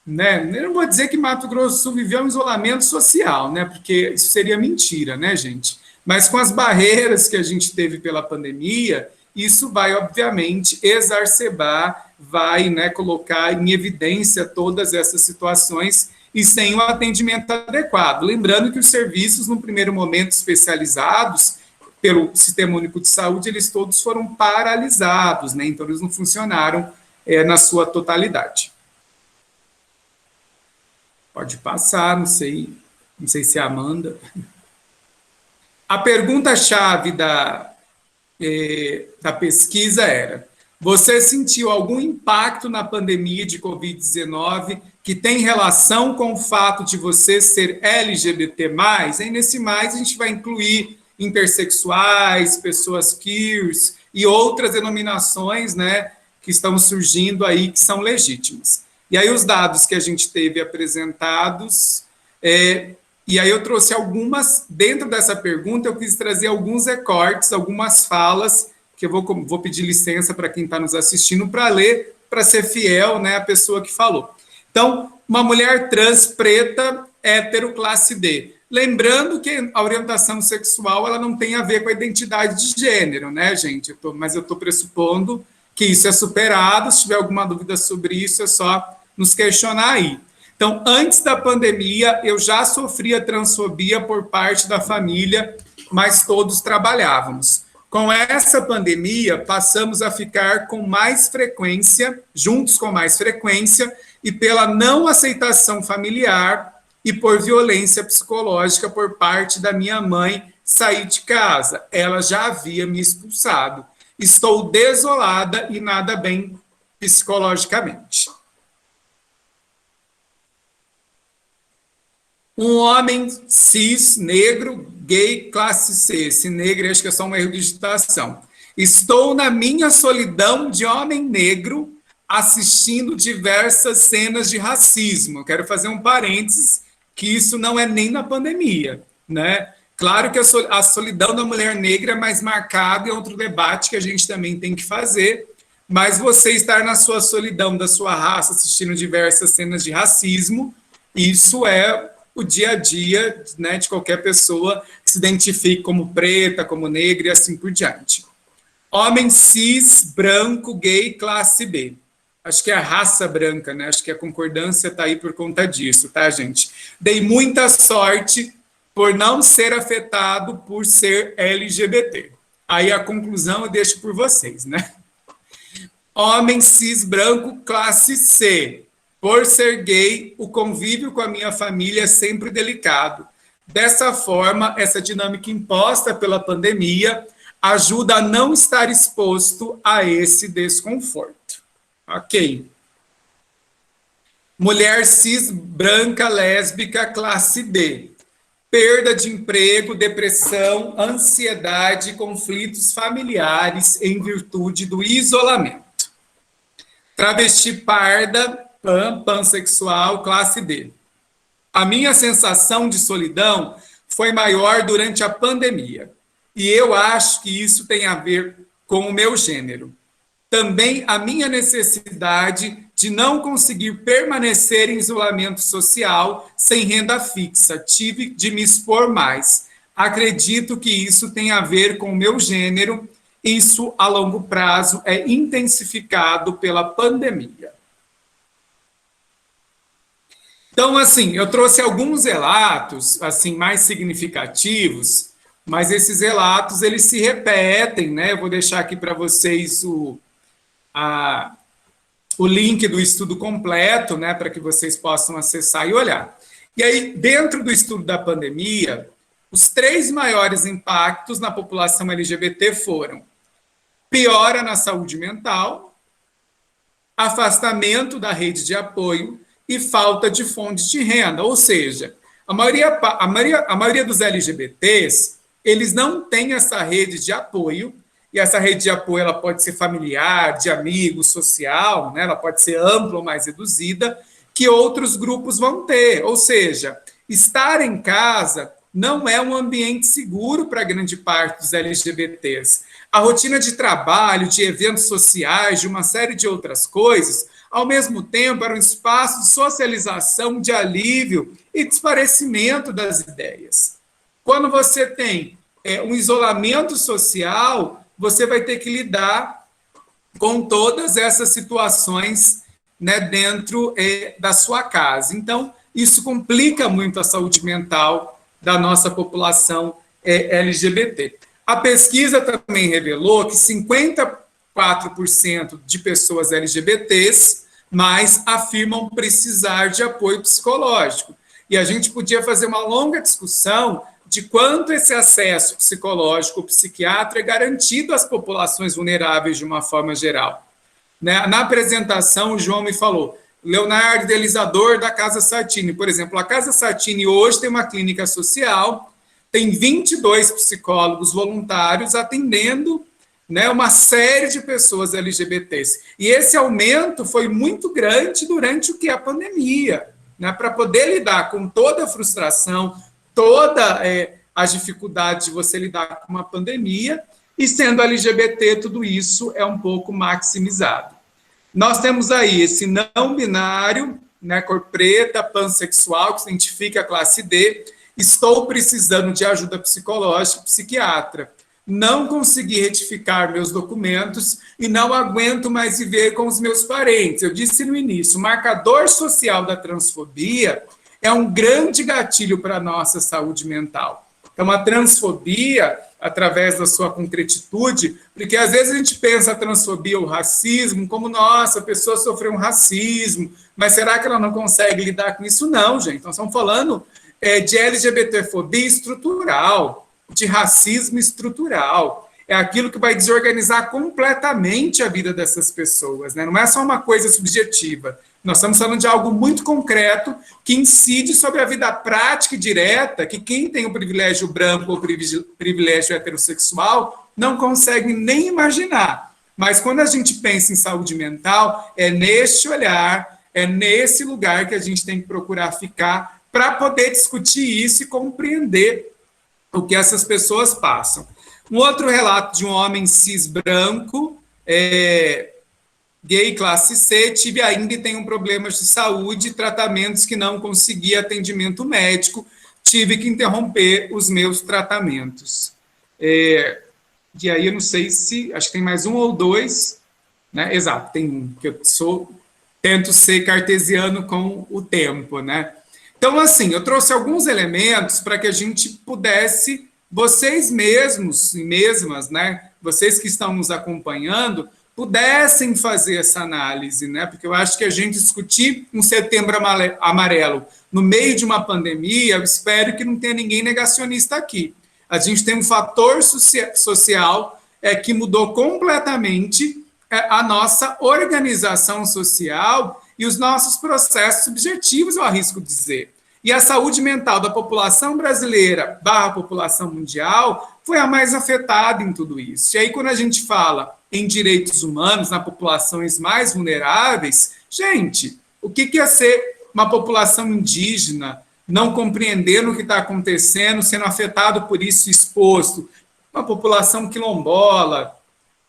Né? Eu não vou dizer que Mato Grosso do Sul viveu um isolamento social, né? Porque isso seria mentira, né, gente? Mas com as barreiras que a gente teve pela pandemia, isso vai, obviamente, exacerbar vai, né, colocar em evidência todas essas situações e sem o atendimento adequado. Lembrando que os serviços, no primeiro momento, especializados pelo Sistema Único de Saúde, eles todos foram paralisados, né, então eles não funcionaram na sua totalidade. Pode passar, não sei se é a Amanda. A pergunta-chave da pesquisa era: você sentiu algum impacto na pandemia de Covid-19 que tem relação com o fato de você ser LGBT+? Aí nesse mais a gente vai incluir intersexuais, pessoas queers e outras denominações, né, que estão surgindo aí, que são legítimas. E aí os dados que a gente teve apresentados, e aí eu trouxe algumas, dentro dessa pergunta eu quis trazer alguns recortes, algumas falas, que eu vou pedir licença para quem está nos assistindo para ler, para ser fiel, né, à pessoa que falou. Então, uma mulher trans, preta, hétero, classe D. Lembrando que a orientação sexual ela não tem a ver com a identidade de gênero, né, gente? Mas eu estou pressupondo que isso é superado. Se tiver alguma dúvida sobre isso, é só nos questionar aí. Então, antes da pandemia, eu já sofria transfobia por parte da família, mas todos trabalhávamos. Com essa pandemia, passamos a ficar com mais frequência, juntos com mais frequência, e pela não aceitação familiar e por violência psicológica por parte da minha mãe, saí de casa. Ela já havia me expulsado. Estou desolada e nada bem psicologicamente. Um homem cis, negro, gay, classe C. Esse negro, acho que é só um erro de digitação. Estou na minha solidão de homem negro, assistindo diversas cenas de racismo. Quero fazer um parênteses, que isso não é nem na pandemia, né? Claro que a solidão da mulher negra é mais marcada, é outro debate que a gente também tem que fazer, mas você estar na sua solidão da sua raça, assistindo diversas cenas de racismo, isso é o dia a dia, né, de qualquer pessoa que se identifique como preta, como negra e assim por diante. Homem cis, branco, gay, classe B. Acho que é a raça branca, né? Acho que a concordância está aí por conta disso, tá, gente? Dei muita sorte por não ser afetado por ser LGBT. Aí a conclusão eu deixo por vocês, né? Homem cis, branco, classe C. Por ser gay, o convívio com a minha família é sempre delicado. Dessa forma, essa dinâmica imposta pela pandemia ajuda a não estar exposto a esse desconforto. Ok. Mulher cis, branca, lésbica, classe D. Perda de emprego, depressão, ansiedade, conflitos familiares em virtude do isolamento. Travesti parda, pansexual, classe D. A minha sensação de solidão foi maior durante a pandemia. E eu acho que isso tem a ver com o meu gênero. Também a minha necessidade de não conseguir permanecer em isolamento social sem renda fixa. Tive de me expor mais. Acredito que isso tem a ver com o meu gênero. Isso, a longo prazo, é intensificado pela pandemia. Então, assim, eu trouxe alguns relatos, assim, mais significativos, mas esses relatos, eles se repetem, né? Eu vou deixar aqui para vocês o link do estudo completo, né, para que vocês possam acessar e olhar. E aí, dentro do estudo da pandemia, os 3 maiores impactos na população LGBT foram piora na saúde mental, afastamento da rede de apoio e falta de fontes de renda. Ou seja, a maioria dos LGBTs, eles não têm essa rede de apoio, e essa rede de apoio ela pode ser familiar, de amigos, social, né? Ela pode ser ampla ou mais reduzida, que outros grupos vão ter. Ou seja, estar em casa não é um ambiente seguro para grande parte dos LGBTs. A rotina de trabalho, de eventos sociais, de uma série de outras coisas, ao mesmo tempo era um espaço de socialização, de alívio e de esclarecimento das ideias. Quando você tem um isolamento social, você vai ter que lidar com todas essas situações, né, dentro da sua casa. Então, isso complica muito a saúde mental da nossa população LGBT. A pesquisa também revelou que 54% de pessoas LGBTs mais afirmam precisar de apoio psicológico. E a gente podia fazer uma longa discussão de quanto esse acesso psicológico, psiquiátrico é garantido às populações vulneráveis de uma forma geral. Né? Na apresentação, o João me falou, Leonardo, idealizador da Casa Sartini. Por exemplo, a Casa Sartini hoje tem uma clínica social, tem 22 psicólogos voluntários atendendo, né, uma série de pessoas LGBTs. E esse aumento foi muito grande durante o que é a pandemia, né, para poder lidar com toda a frustração, toda a dificuldade de você lidar com uma pandemia, e sendo LGBT, tudo isso é um pouco maximizado. Nós temos aí esse não binário, né, cor preta, pansexual, que se identifica a classe D, estou precisando de ajuda psicológica, psiquiatra. Não consegui retificar meus documentos e não aguento mais viver com os meus parentes. Eu disse no início, o marcador social da transfobia é um grande gatilho para a nossa saúde mental. Então, a transfobia, através da sua concretitude, porque às vezes a gente pensa a transfobia ou racismo como, nossa, a pessoa sofreu um racismo, mas será que ela não consegue lidar com isso? Não, gente. Nós estamos falando de LGBTfobia estrutural, de racismo estrutural. É aquilo que vai desorganizar completamente a vida dessas pessoas, né? Não é só uma coisa subjetiva. Nós estamos falando de algo muito concreto que incide sobre a vida prática e direta, que quem tem o privilégio branco ou privilégio heterossexual não consegue nem imaginar. Mas quando a gente pensa em saúde mental, é neste olhar, é nesse lugar que a gente tem que procurar ficar para poder discutir isso e compreender o que essas pessoas passam. Um outro relato de um homem cis branco, gay classe C, tive ainda e tenho problemas de saúde, tratamentos que não consegui atendimento médico, tive que interromper os meus tratamentos. E aí eu não sei se, acho que tem mais um ou dois, né? Exato, tem um, que eu tento ser cartesiano com o tempo, né? Então, assim, eu trouxe alguns elementos para que a gente pudesse, vocês mesmos e mesmas, né, vocês que estão nos acompanhando, pudessem fazer essa análise, né, porque eu acho que a gente discutir um setembro amarelo no meio de uma pandemia, eu espero que não tenha ninguém negacionista aqui. A gente tem um fator social que mudou completamente a nossa organização social e os nossos processos subjetivos, eu arrisco dizer. E a saúde mental da população brasileira / população mundial foi a mais afetada em tudo isso. E aí, quando a gente fala em direitos humanos, nas populações mais vulneráveis, gente, o que é ser uma população indígena, não compreendendo o que está acontecendo, sendo afetado por isso, exposto? Uma população quilombola,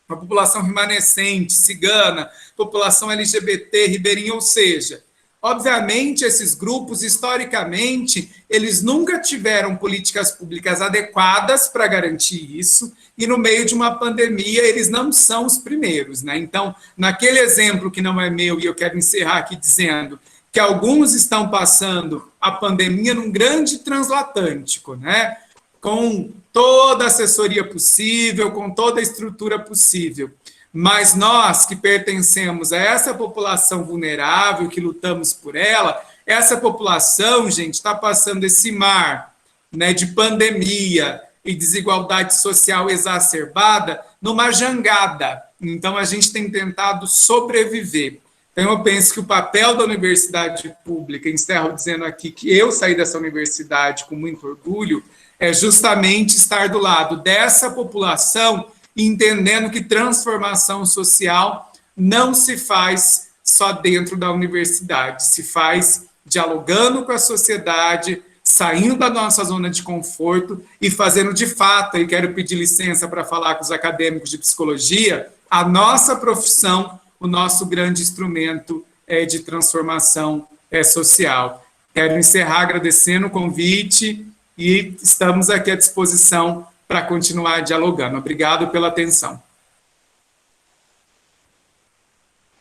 uma população remanescente, cigana, população LGBT, ribeirinha, ou seja, obviamente esses grupos, historicamente, eles nunca tiveram políticas públicas adequadas para garantir isso, e no meio de uma pandemia eles não são os primeiros, né? Então, naquele exemplo que não é meu, e eu quero encerrar aqui dizendo que alguns estão passando a pandemia num grande transatlântico, né? Com toda a assessoria possível, com toda a estrutura possível. Mas nós que pertencemos a essa população vulnerável, que lutamos por ela, essa população, gente, está passando esse mar, né, de pandemia e desigualdade social exacerbada numa jangada. Então, a gente tem tentado sobreviver. Então, eu penso que o papel da universidade pública, encerro dizendo aqui que eu saí dessa universidade com muito orgulho, é justamente estar do lado dessa população, entendendo que transformação social não se faz só dentro da universidade, se faz dialogando com a sociedade, saindo da nossa zona de conforto e fazendo de fato, e quero pedir licença para falar com os acadêmicos de psicologia, a nossa profissão, o nosso grande instrumento de transformação social. Quero encerrar agradecendo o convite e estamos aqui à disposição para continuar dialogando. Obrigado pela atenção.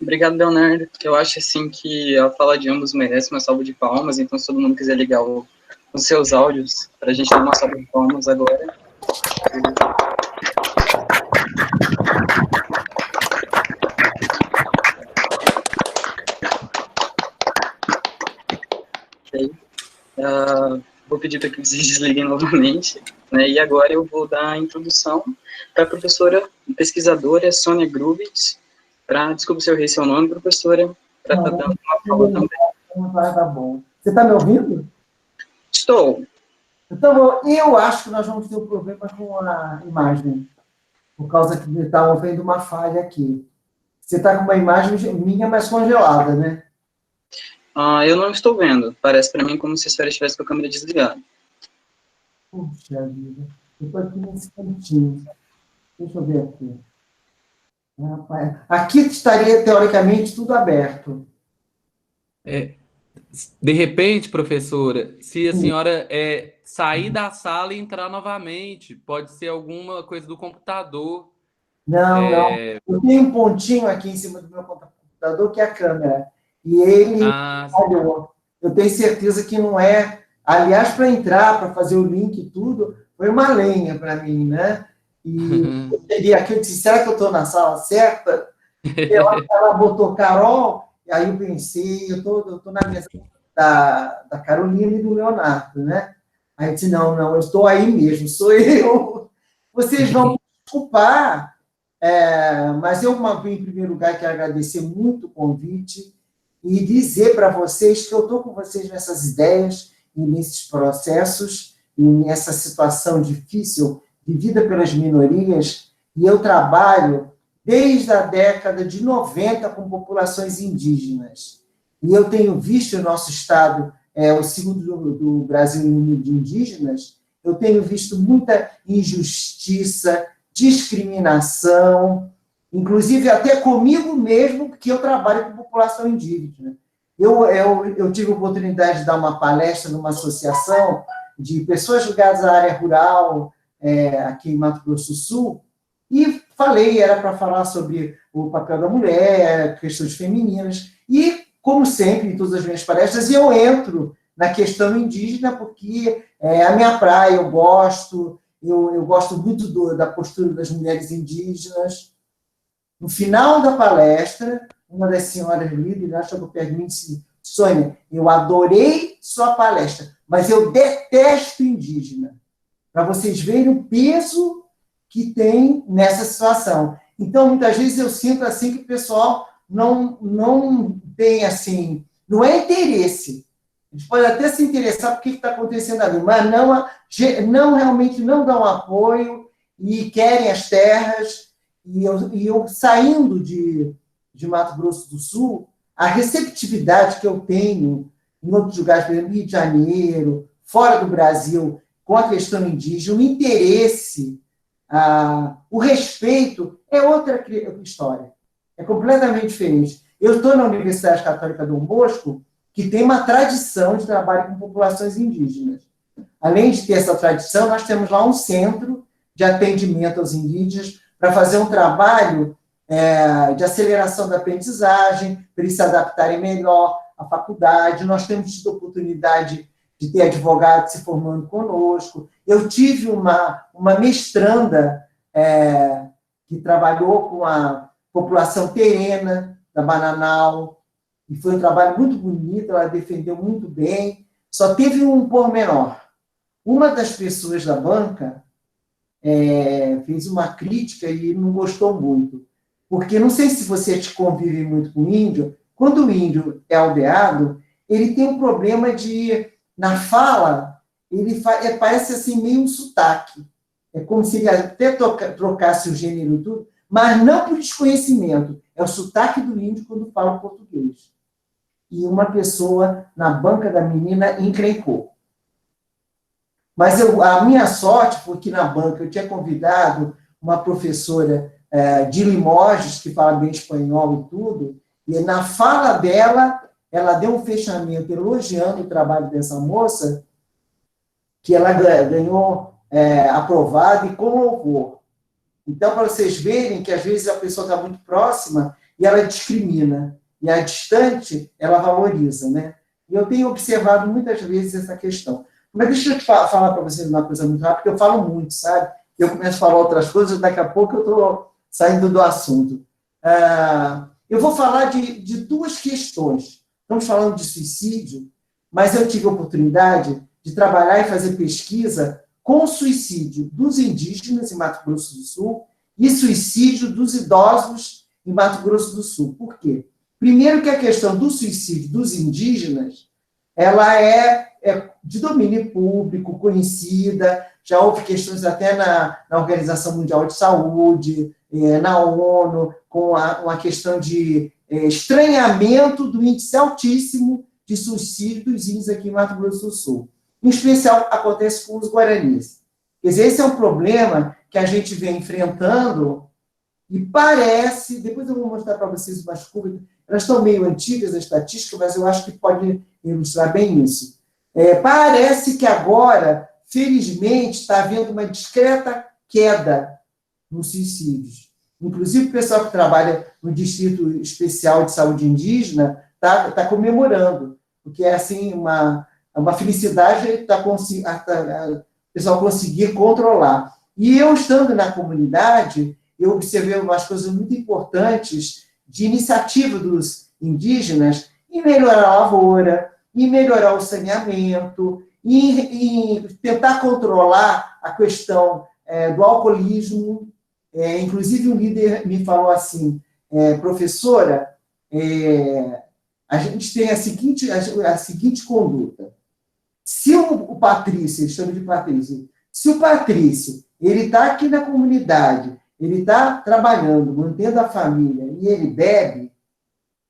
Obrigado, Leonardo. Eu acho, assim, que a fala de ambos merece uma salva de palmas, então se todo mundo quiser ligar os seus áudios, para a gente dar uma salva de palmas agora. Ok. Vou pedir para que vocês desliguem novamente, né, e agora eu vou dar a introdução para a professora pesquisadora Sônia Grubitz, desculpa se eu errei seu nome, professora, para estar dando uma fala também. Tá bom. Você está me ouvindo? Estou. Então, eu acho que nós vamos ter um problema com a imagem, por causa que está havendo uma falha aqui. Você está com uma imagem minha mais congelada, né? Eu não estou vendo. Parece para mim como se a senhora estivesse com a câmera desligada. Puxa vida. Eu estou aqui nesse cantinho. Deixa eu ver aqui. Rapaz, aqui estaria, teoricamente, tudo aberto. De repente, professora, se a senhora sair da sala e entrar novamente, pode ser alguma coisa do computador. Não. Eu tenho um pontinho aqui em cima do meu computador, que é a câmera. E ele falhou. Eu tenho certeza que não é. Aliás, para entrar, para fazer o link e tudo, foi uma lenha para mim, né? E eu cheguei aqui e disse, será que eu estou na sala certa? Ela botou Carol, e aí eu pensei, eu tô na mesa da Carolina e do Leonardo, né? Aí eu disse, não, eu estou aí mesmo, sou eu. Vocês vão me desculpar, mas eu, em primeiro lugar, quero agradecer muito o convite e dizer para vocês que eu estou com vocês nessas ideias e nesses processos e nessa situação difícil vivida pelas minorias, e eu trabalho desde a década de 90 com populações indígenas. E eu tenho visto o nosso estado, o segundo do Brasil em número de indígenas, eu tenho visto muita injustiça, discriminação, inclusive até comigo mesmo, porque eu trabalho com população indígena. Eu tive a oportunidade de dar uma palestra numa associação de pessoas ligadas à área rural, aqui em Mato Grosso do Sul, e era para falar sobre o papel da mulher, questões femininas, e, como sempre, em todas as minhas palestras, eu entro na questão indígena, porque é a minha praia, eu gosto muito da postura das mulheres indígenas. No final da palestra, uma das senhoras líderes achou que eu disse, Sônia, eu adorei sua palestra, mas eu detesto indígena, para vocês verem o peso que tem nessa situação. Então, muitas vezes eu sinto assim que o pessoal não tem, assim, não é interesse. A gente pode até se interessar por que está acontecendo ali, mas realmente não dão apoio e querem as terras. E eu saindo de Mato Grosso do Sul, a receptividade que eu tenho em outros lugares, por exemplo, Rio de Janeiro, fora do Brasil, com a questão indígena, o interesse, o respeito, é outra história. É completamente diferente. Eu estou na Universidade Católica Dom Bosco, que tem uma tradição de trabalho com populações indígenas. Além de ter essa tradição, nós temos lá um centro de atendimento aos indígenas para fazer um trabalho de aceleração da aprendizagem, para eles se adaptarem melhor à faculdade. Nós temos tido a oportunidade de ter advogados se formando conosco. Eu tive uma mestranda que trabalhou com a população terena da Bananal, e foi um trabalho muito bonito, ela defendeu muito bem, só teve um pormenor. Uma das pessoas da banca fez uma crítica e não gostou muito, porque não sei se você te convive muito com o índio, quando o índio é aldeado, ele tem um problema na fala, ele parece assim meio um sotaque, é como se ele até trocasse o gênero e tudo, mas não por desconhecimento, é o sotaque do índio quando fala o português. E uma pessoa na banca da menina encrencou. Mas a minha sorte foi que na banca eu tinha convidado uma professora de Limoges, que fala bem espanhol e tudo, e na fala dela, ela deu um fechamento elogiando o trabalho dessa moça, que ela ganhou aprovado e com louvor. Então, para vocês verem que às vezes a pessoa está muito próxima e ela discrimina, e a distante, ela valoriza, né? E eu tenho observado muitas vezes essa questão. Mas deixa eu te falar para vocês uma coisa muito rápida, porque eu falo muito, sabe? Eu começo a falar outras coisas, daqui a pouco eu estou saindo do assunto. Eu vou falar de duas questões. Estamos falando de suicídio, mas eu tive a oportunidade de trabalhar e fazer pesquisa com suicídio dos indígenas em Mato Grosso do Sul e suicídio dos idosos em Mato Grosso do Sul. Por quê? Primeiro que a questão do suicídio dos indígenas, ela é de domínio público, conhecida, já houve questões até na Organização Mundial de Saúde, na ONU, com uma questão de estranhamento do índice altíssimo de suicídio dos índios aqui em Mato Grosso do Sul. Em especial, acontece com os guaranis. Quer dizer, esse é um problema que a gente vem enfrentando e parece, depois eu vou mostrar para vocês umas curvas, elas estão meio antigas, a estatística, mas eu acho que pode ilustrar bem isso. Parece que agora, felizmente, está havendo uma discreta queda nos suicídios. Inclusive, o pessoal que trabalha no Distrito Especial de Saúde Indígena está comemorando, porque é assim, uma felicidade o pessoal conseguir controlar. E eu, estando na comunidade, eu observei umas coisas muito importantes de iniciativa dos indígenas em melhorar a lavoura, em melhorar o saneamento, em tentar controlar a questão do alcoolismo. Inclusive, um líder me falou assim, professora, a gente tem a seguinte conduta. Se o Patrício, eles chamam de Patrício, se o Patrício ele está aqui na comunidade, ele está trabalhando, mantendo a família, e ele bebe,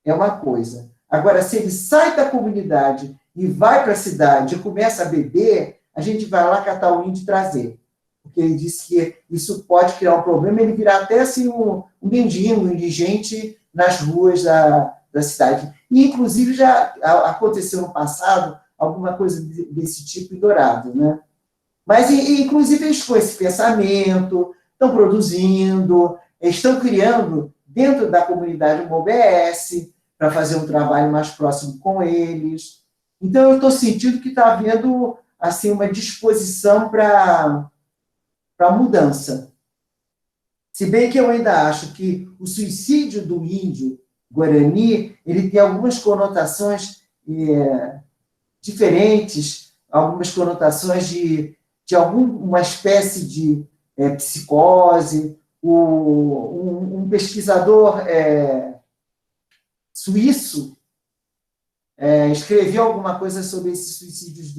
é uma coisa. Agora, se ele sai da comunidade e vai para a cidade e começa a beber, a gente vai lá catar o índio e trazer. Porque ele disse que isso pode criar um problema, ele virar até assim um mendigo, um indigente nas ruas da cidade. E, inclusive, já aconteceu no passado alguma coisa desse tipo em Dourado, né? Mas, inclusive, eles com esse pensamento, estão produzindo, estão criando, dentro da comunidade, uma OBS, para fazer um trabalho mais próximo com eles. Então, eu estou sentindo que está havendo assim, uma disposição para mudança. Se bem que eu ainda acho que o suicídio do índio guarani, ele tem algumas conotações diferentes, algumas conotações de alguma espécie de psicose. Um pesquisador suíço escreveu alguma coisa sobre esses suicídios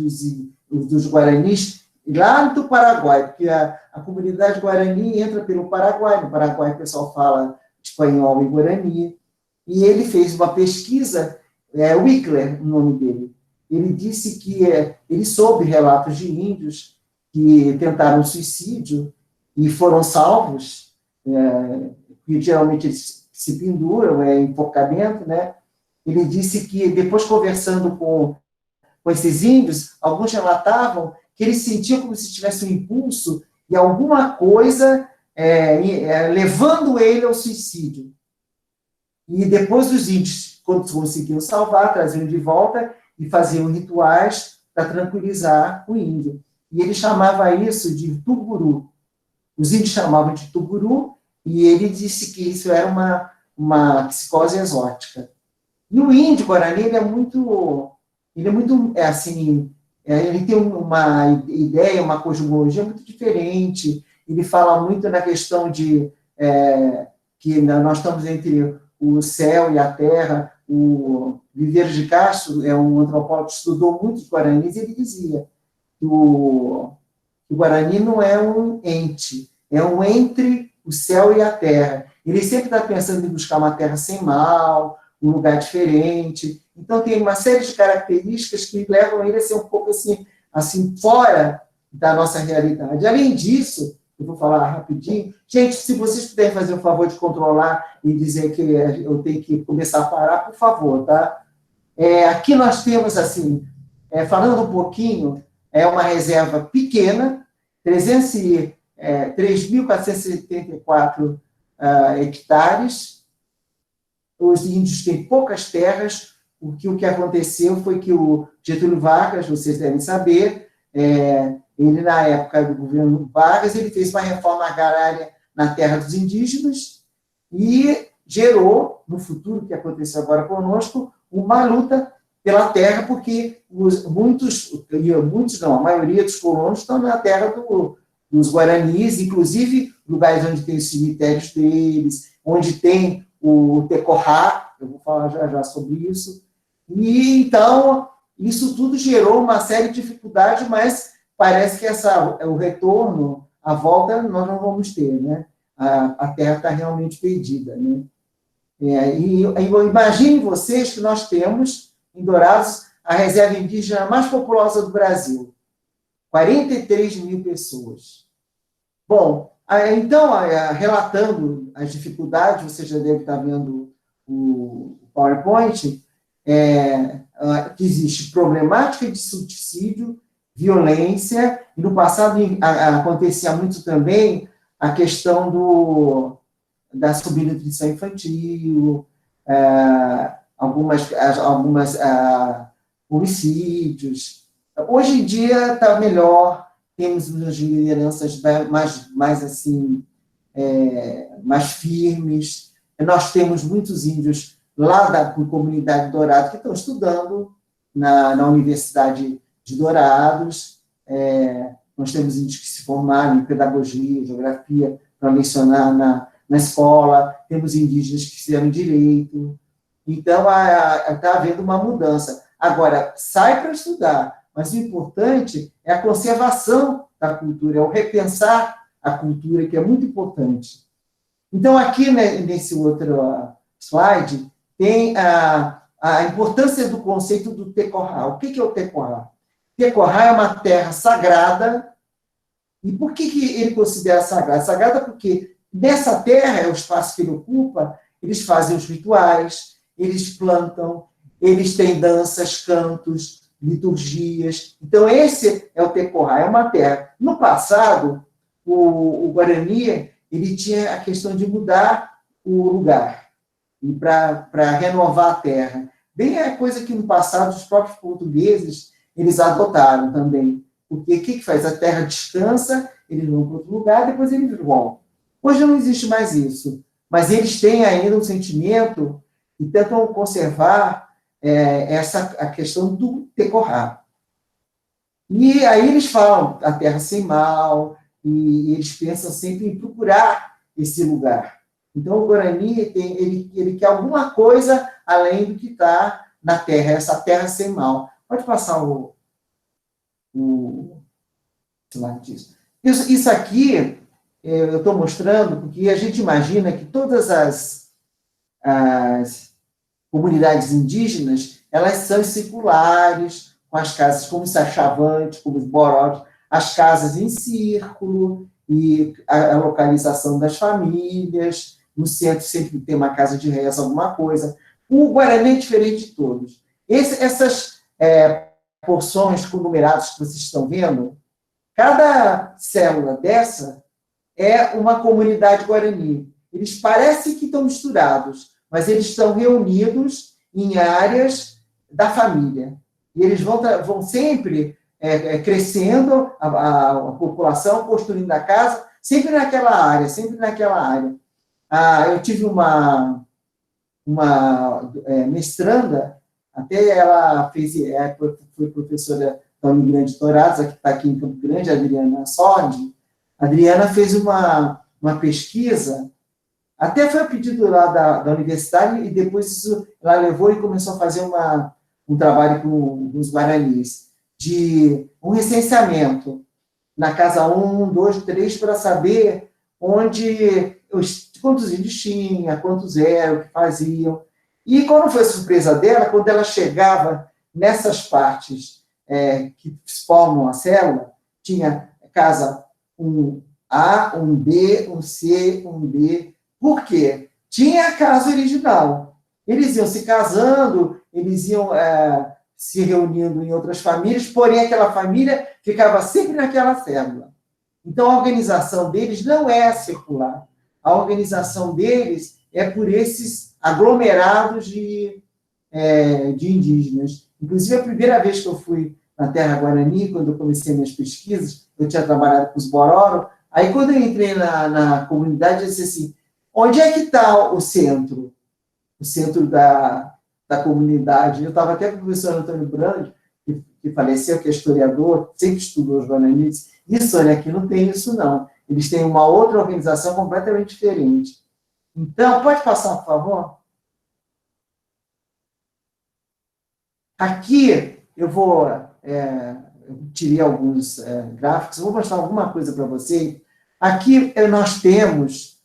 dos guaranis lá do Paraguai, porque a comunidade guarani entra pelo Paraguai. No Paraguai o pessoal fala espanhol e guarani. E ele fez uma pesquisa, Wickler, o nome dele. Ele disse que ele soube relatos de índios que tentaram suicídio e foram salvos, que geralmente eles se penduram, enforcamento, né? Ele disse que, depois conversando com esses índios, alguns relatavam que eles sentiam como se tivesse um impulso e alguma coisa levando ele ao suicídio. E depois os índios, quando conseguiam salvar, traziam de volta e faziam rituais para tranquilizar o índio. E ele chamava isso de tuguru. Os índios chamavam de tuguru, e ele disse que isso era uma psicose exótica. E o índio guarani, ele é muito assim, ele tem uma ideia, uma cosmologia muito diferente. Ele fala muito na questão de que nós estamos entre o céu e a terra. O Viveiro de Castro é um antropólogo que estudou muito os guaranis, e ele dizia que o Guarani não é um ente, é um entre o céu e a terra. Ele sempre está pensando em buscar uma terra sem mal, um lugar diferente. Então, tem uma série de características que levam ele a ser um pouco assim fora da nossa realidade. Além disso, eu vou falar rapidinho. Gente, se vocês puderem fazer o favor de controlar e dizer que eu tenho que começar a parar, por favor, tá? Aqui nós temos, assim, falando um pouquinho, uma reserva pequena, 3.474 hectares, os índios têm poucas terras, porque o que aconteceu foi que o Getúlio Vargas, vocês devem saber, ele, na época do governo Vargas, ele fez uma reforma agrária na terra dos indígenas e gerou, no futuro, que aconteceu agora conosco, uma luta pela terra, porque a maioria dos colonos estão na terra dos Guaranis, inclusive lugares onde tem os cemitérios deles, onde tem o Tecorrá, eu vou falar já sobre isso. E, então, isso tudo gerou uma série de dificuldades, mas parece que o retorno, a volta, nós não vamos ter, né? A terra está realmente perdida, né? E imaginem vocês que nós temos, em Dourados, a reserva indígena mais populosa do Brasil. 43 mil pessoas. Bom, então, relatando as dificuldades, você já deve estar vendo o PowerPoint, que existe problemática de suicídio, violência, e no passado acontecia muito também a questão da subnutrição infantil, algumas homicídios. Hoje em dia está melhor, temos umas lideranças mais assim, mais firmes. Nós temos muitos índios lá da comunidade Dourado que estão estudando na Universidade de Dourados. Nós temos índios que se formaram em pedagogia, geografia, para mencionar na escola, temos indígenas que fizeram direito. Então, está havendo uma mudança. Agora, sai para estudar, mas o importante é a conservação da cultura, é o repensar a cultura, que é muito importante. Então, aqui, né, nesse outro slide, tem a importância do conceito do Tecorrá. O que é o Tecorrá? Tecorrá é uma terra sagrada. E por que ele considera sagrada? Sagrada porque nessa terra, é o espaço que ele ocupa, eles fazem os rituais, eles plantam, eles têm danças, cantos, liturgias. Então, esse é o Tecorrá, é uma terra. No passado, o Guarani, ele tinha a questão de mudar o lugar, e para renovar a terra. Bem a coisa que no passado os próprios portugueses, eles adotaram também. Porque o que faz? A terra descansa, eles vão para outro lugar, depois eles voltam. Hoje não existe mais isso, mas eles têm ainda um sentimento e tentam conservar a questão do Tecorrá. E aí eles falam a terra sem mal, e eles pensam sempre em procurar esse lugar. Então, o Guarani ele quer alguma coisa além do que está na terra, essa terra sem mal. Pode passar o slide disso. Isso aqui, eu estou mostrando porque a gente imagina que todas as comunidades indígenas, elas são circulares, com as casas como os Sachavantes, como os Boróis, as casas em círculo, e a localização das famílias, no centro sempre tem uma casa de reza, alguma coisa. O Guarani é diferente de todos. Essas porções com numerados que vocês estão vendo, cada célula dessa é uma comunidade Guarani. Eles parecem que estão misturados, mas eles estão reunidos em áreas da família. E eles vão sempre crescendo, a população, construindo a casa, sempre naquela área, sempre naquela área. Eu tive uma mestranda, até ela foi professora da Unigrande Dourados, que está aqui em Campo Grande, a Adriana Sordi. A Adriana fez uma pesquisa, até foi a pedido lá da universidade, e depois ela levou e começou a fazer um trabalho com os Guaranis, de um recenseamento na casa 1, 2, 3, para saber quantos índios tinha, quantos eram, o que faziam. E quando foi a surpresa dela, quando ela chegava nessas partes que formam a célula, tinha casa 1A, 1B, 1C, 1D. Por quê? Tinha a casa original. Eles iam se casando, eles iam se reunindo em outras famílias, porém aquela família ficava sempre naquela célula. Então, a organização deles não é circular. A organização deles é por esses aglomerados de indígenas. Inclusive, a primeira vez que eu fui na Terra Guarani, quando eu comecei minhas pesquisas, eu tinha trabalhado com os Bororo, aí quando eu entrei na comunidade, eu disse assim, onde é que está o centro? O centro da comunidade. Eu estava até com o professor Antônio Brandi, que faleceu, que é historiador, sempre estudou os guaranites. Isso, olha, aqui não tem isso, não. Eles têm uma outra organização completamente diferente. Então, pode passar, por favor? Aqui, eu tirei alguns gráficos, vou mostrar alguma coisa para vocês. Aqui, nós temos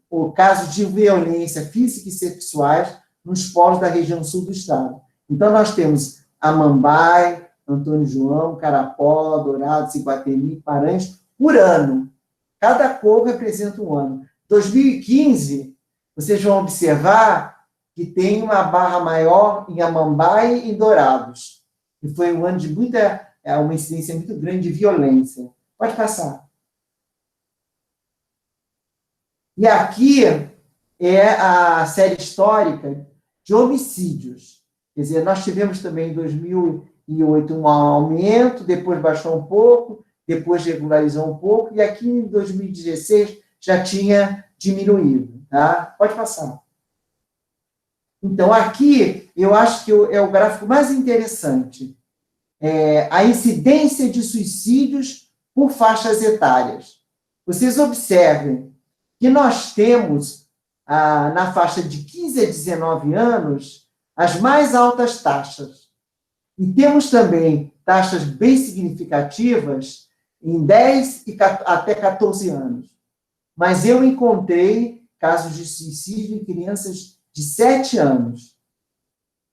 o caso de violência física e sexuais nos polos da região sul do estado. Então, nós temos Amambai, Antônio João, Carapó, Dourados, Iguatemi, Paranhos, por ano. Cada cor representa um ano. 2015, vocês vão observar que tem uma barra maior em Amambai e em Dourados. E foi um ano de uma incidência muito grande de violência. Pode passar. E aqui é a série histórica de homicídios. Quer dizer, nós tivemos também em 2008 um aumento, depois baixou um pouco, depois regularizou um pouco, e aqui em 2016 já tinha diminuído. Tá? Pode passar. Então, aqui, eu acho que é o gráfico mais interessante. A incidência de suicídios por faixas etárias. Vocês observem que nós temos, na faixa de 15 a 19 anos, as mais altas taxas. E temos também taxas bem significativas em 10 até 14 anos. Mas eu encontrei casos de suicídio em crianças de 7 anos.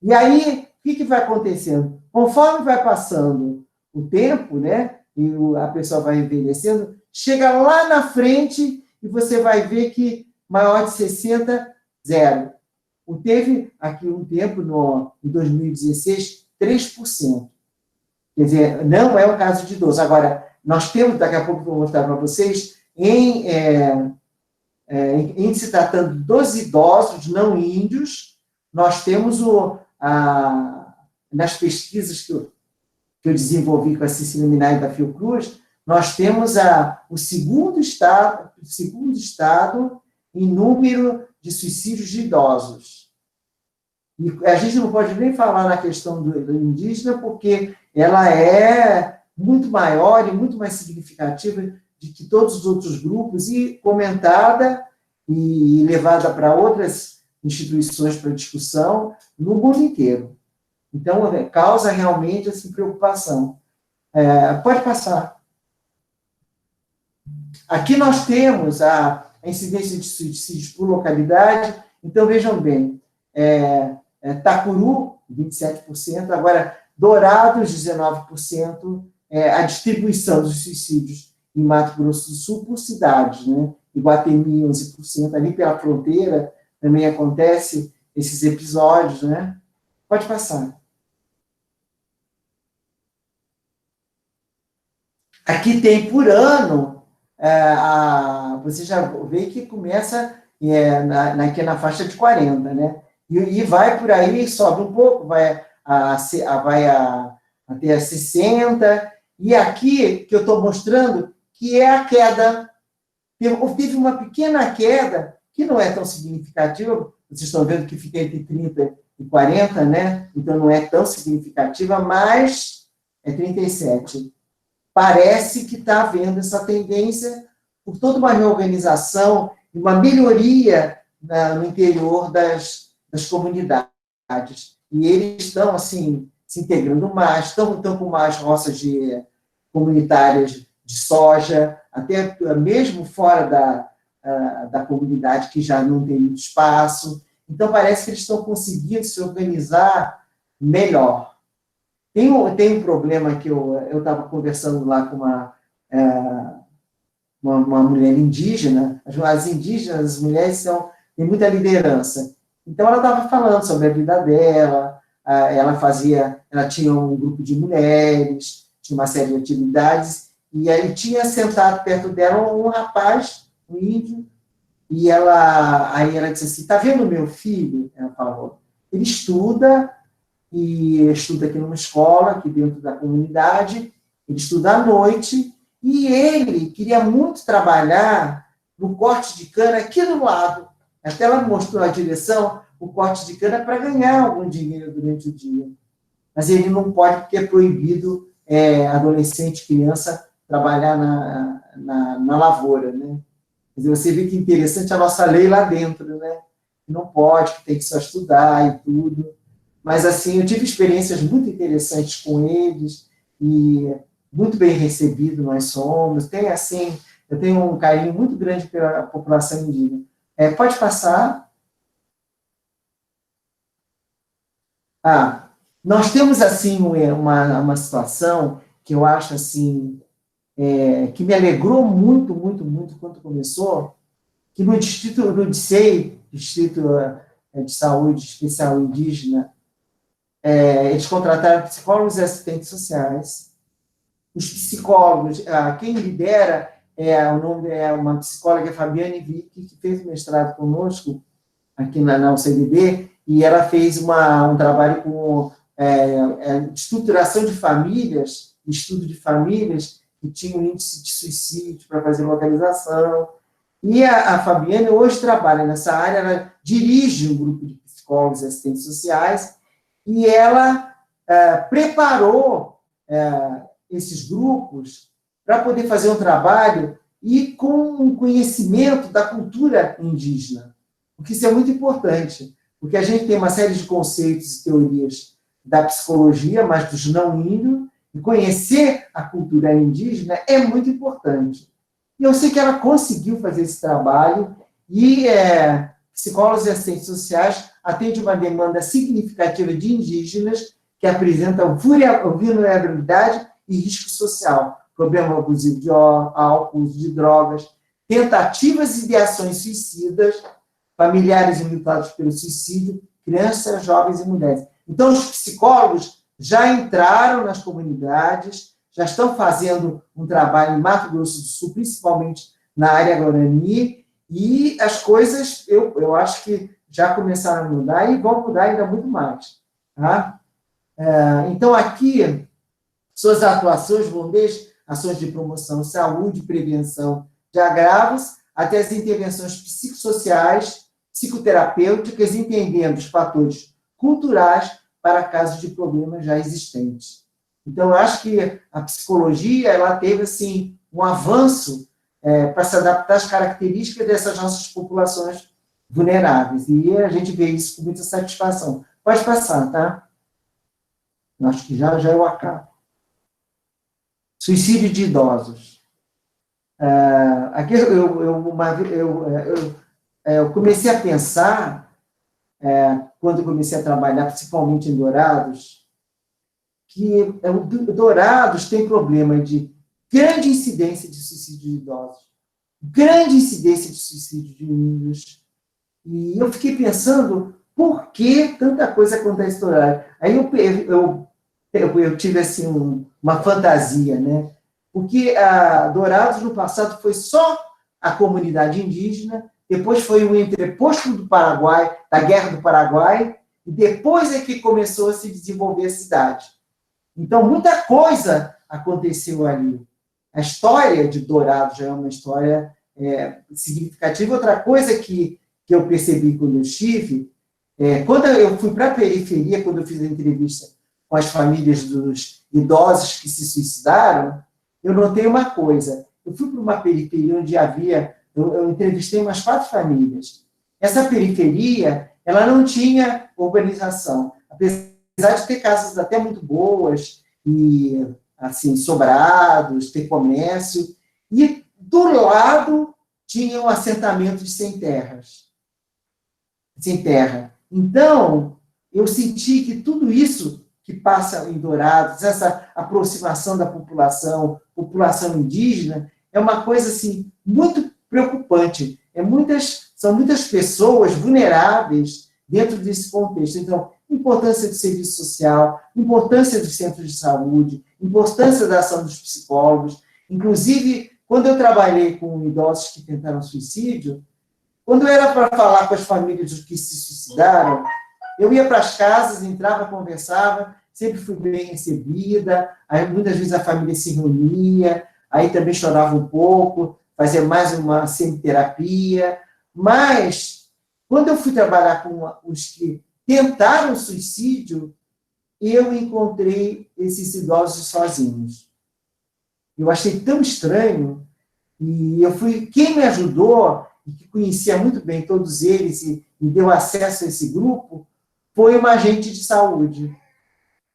E aí, o que vai acontecendo? Conforme vai passando o tempo, né, e a pessoa vai envelhecendo, chega lá na frente e você vai ver que maior de 60, 0. Teve aqui um tempo, em 2016, 3%. Quer dizer, não é o caso de idoso. Agora, nós temos, daqui a pouco eu vou mostrar para vocês, em se tratando dos idosos não índios, nós temos nas pesquisas que eu desenvolvi com a Cecília Minay da Fiocruz, nós temos o segundo estado em número de suicídios de idosos. E a gente não pode nem falar na questão do indígena, porque ela é muito maior e muito mais significativa de que todos os outros grupos, e comentada e levada para outras instituições para discussão no mundo inteiro. Então, causa realmente essa preocupação. Pode passar. Aqui nós temos a incidência de suicídios por localidade. Então, vejam bem, Tacuru, 27%, agora Dourados, 19%, a distribuição dos suicídios em Mato Grosso do Sul por cidades, né? Iguatemi, 11%, ali pela fronteira também acontece esses episódios, né? Pode passar. Aqui tem por ano, você já vê que começa aqui na faixa de 40, né? E vai por aí, sobe um pouco, vai até a 60, e aqui que eu estou mostrando que é a queda. Teve uma pequena queda, que não é tão significativa, vocês estão vendo que fica entre 30 e 40, né? Então não é tão significativa, mas é 37. Parece que está havendo essa tendência por toda uma reorganização e uma melhoria no interior das comunidades. E eles estão, assim, se integrando mais, estão com mais roças comunitárias de soja, até mesmo fora da comunidade, que já não tem muito espaço. Então, parece que eles estão conseguindo se organizar melhor. Tem um problema que eu estava conversando lá com uma mulher indígena. As indígenas, as mulheres, têm muita liderança. Então, ela estava falando sobre a vida dela, ela tinha um grupo de mulheres, tinha uma série de atividades, e aí tinha sentado perto dela um rapaz, um índio, e aí ela disse assim, tá vendo meu filho? Ela falou, ele estuda, e estuda aqui numa escola, aqui dentro da comunidade, ele estuda à noite, e ele queria muito trabalhar no corte de cana aqui do lado. Até ela mostrou a direção, o corte de cana para ganhar algum dinheiro durante o dia. Mas ele não pode, porque é proibido adolescente, criança, trabalhar na lavoura, né? Quer dizer, você vê que interessante a nossa lei lá dentro, né? Não pode, que tem que só estudar e tudo. Mas, assim, eu tive experiências muito interessantes com eles e muito bem recebido nós somos. Eu tenho um carinho muito grande pela população indígena. Pode passar. Nós temos, assim, uma situação que eu acho, assim, que me alegrou muito, muito, muito quando começou, que no DICEI, Distrito de Saúde Especial Indígena, eles contrataram psicólogos e assistentes sociais. Os psicólogos, quem lidera uma psicóloga, Fabiane Vick, que fez mestrado conosco aqui na UCBB, e ela fez um trabalho com estruturação de famílias, estudo de famílias, que tinha um índice de suicídio para fazer localização. E a Fabiane hoje trabalha nessa área, ela dirige um grupo de psicólogos e assistentes sociais, e ela preparou esses grupos para poder fazer um trabalho e com um conhecimento da cultura indígena, porque isso é muito importante, porque a gente tem uma série de conceitos e teorias da psicologia, mas dos não índios, e conhecer a cultura indígena é muito importante. E eu sei que ela conseguiu fazer esse trabalho, e psicólogos e assistentes sociais atendem uma demanda significativa de indígenas que apresentam vulnerabilidade e risco social, problema abusivo de álcool, uso de drogas, tentativas e ideações suicidas, familiares enlutados pelo suicídio, crianças, jovens e mulheres. Então, os psicólogos já entraram nas comunidades, já estão fazendo um trabalho em Mato Grosso do Sul, principalmente na área Guarani, e as coisas, eu acho que já começaram a mudar e vão mudar ainda muito mais. Tá? Então, aqui, suas atuações vão desde ações de promoção, saúde, prevenção de agravos, até as intervenções psicossociais, psicoterapêuticas, entendendo os fatores culturais para casos de problemas já existentes. Então, eu acho que a psicologia ela teve assim, um avanço para se adaptar às características dessas nossas populações vulneráveis. E a gente vê isso com muita satisfação. Pode passar, tá? Eu acho que já eu acabo. Suicídio de idosos. Aqui eu comecei a pensar, quando comecei a trabalhar, principalmente em Dourados, que Dourados tem problema de grande incidência de suicídio de idosos, grande incidência de suicídio de índios. E eu fiquei pensando, por que tanta coisa acontece em Dourados? Aí eu tive assim, uma fantasia, né? Porque Dourados, no passado, foi só a comunidade indígena, depois foi o entreposto do Paraguai, da Guerra do Paraguai, e depois é que começou a se desenvolver a cidade. Então, muita coisa aconteceu ali. A história de Dourados já é uma história significativa. Outra coisa que eu percebi quando eu estive, quando eu fui para a periferia, quando eu fiz a entrevista com as famílias dos idosos que se suicidaram, eu notei uma coisa. Eu fui para uma periferia onde eu entrevistei umas 4 famílias. Essa periferia, ela não tinha urbanização. Apesar de ter casas até muito boas, e assim, sobrados, ter comércio, e do lado tinha um assentamento de sem terra. Então, eu senti que tudo isso que passa em Dourados, essa aproximação da população indígena, é uma coisa assim, muito preocupante. São muitas pessoas vulneráveis dentro desse contexto. Então, importância do serviço social, importância dos centros de saúde, importância da ação dos psicólogos. Inclusive, quando eu trabalhei com idosos que tentaram suicídio, Quando era para falar com as famílias dos que se suicidaram, eu ia para as casas, entrava, conversava, sempre fui bem recebida, aí muitas vezes a família se reunia, aí também chorava um pouco, fazia mais uma semiterapia, mas quando eu fui trabalhar com os que tentaram suicídio, eu encontrei esses idosos sozinhos. Eu achei tão estranho, e quem me ajudou, e que conhecia muito bem todos eles, e deu acesso a esse grupo, foi uma agente de saúde,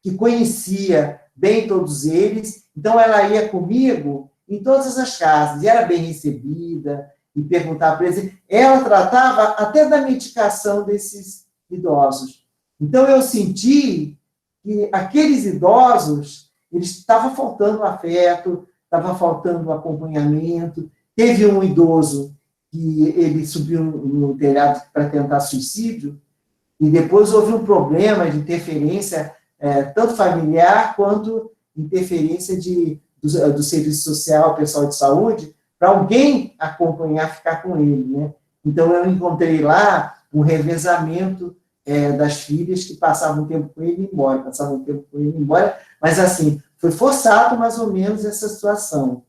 que conhecia bem todos eles, então ela ia comigo em todas as casas, e era bem recebida, e perguntava para eles. Ela tratava até da medicação desses idosos. Então eu senti que aqueles idosos, eles estavam faltando afeto, estava faltando acompanhamento. Teve um idoso que ele subiu no telhado para tentar suicídio, e depois houve um problema de interferência, tanto familiar quanto interferência do serviço social, pessoal de saúde, para alguém acompanhar, ficar com ele, né? Então, eu encontrei lá um revezamento das filhas que passavam um tempo com ele e iam embora, mas, assim, foi forçado, mais ou menos, essa situação.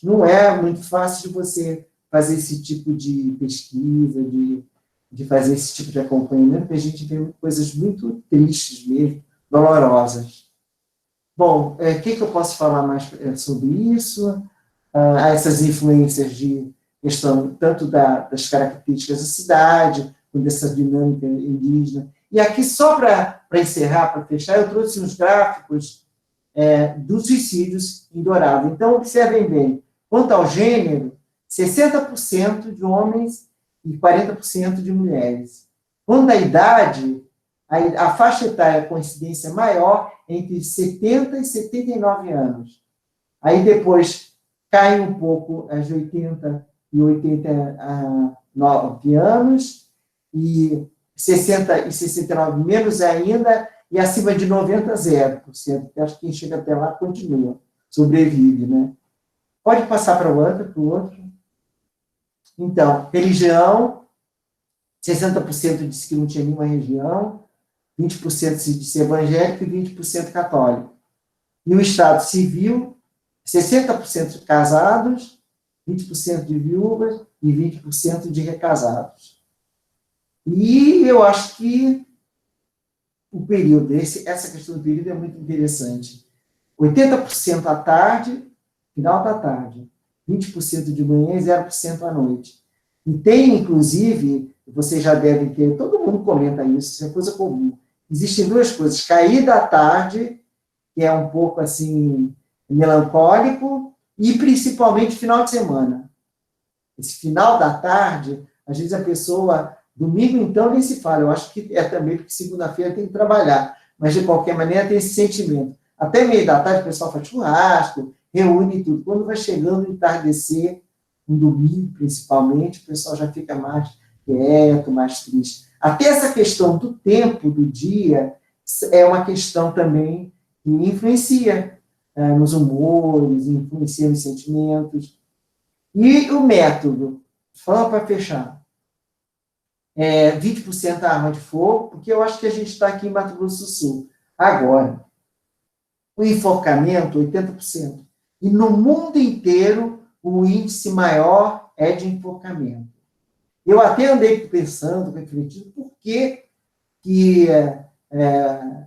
Não é muito fácil de você fazer esse tipo de pesquisa, de fazer esse tipo de acompanhamento, porque a gente vê coisas muito tristes mesmo, dolorosas. Bom, o que eu posso falar mais sobre isso? Essas influências de questão tanto das características da cidade, como dessa dinâmica indígena. E aqui, só para encerrar, para fechar, eu trouxe uns gráficos dos suicídios em Dourado. Então, observem bem, quanto ao gênero, 60% de homens e 40% de mulheres. Quando a idade, a faixa etária com incidência maior entre 70 e 79 anos. Aí depois cai um pouco as de 80 e 89 anos, e 60 e 69 menos ainda, e acima de 90, 0%. Acho que quem chega até lá continua, sobrevive, né? Pode passar para o outro. Então, religião, 60% disse que não tinha nenhuma religião, 20% disse evangélico e 20% católico. E o estado civil, 60% casados, 20% de viúvas e 20% de recasados. E eu acho que o período, essa questão do período é muito interessante. 80% à tarde, final da tarde, 20% de manhã e 0% à noite. E tem, inclusive, vocês já devem ter, todo mundo comenta isso é coisa comum. Existem duas coisas, cair da tarde, que é um pouco assim, melancólico, e principalmente final de semana. Esse final da tarde, às vezes a pessoa, domingo então nem se fala, eu acho que é também porque segunda-feira tem que trabalhar, mas de qualquer maneira tem esse sentimento. Até meio da tarde o pessoal faz churrasco, reúne tudo. Quando vai chegando o entardecer, um domingo principalmente, o pessoal já fica mais quieto, mais triste. Até essa questão do tempo do dia é uma questão também que influencia nos humores, influencia nos sentimentos. E o método, só para fechar, 20% a arma de fogo, porque eu acho que a gente está aqui em Mato Grosso do Sul. Agora, o enforcamento, 80%. E no mundo inteiro, o índice maior é de enforcamento. Eu até andei pensando, refletindo, por que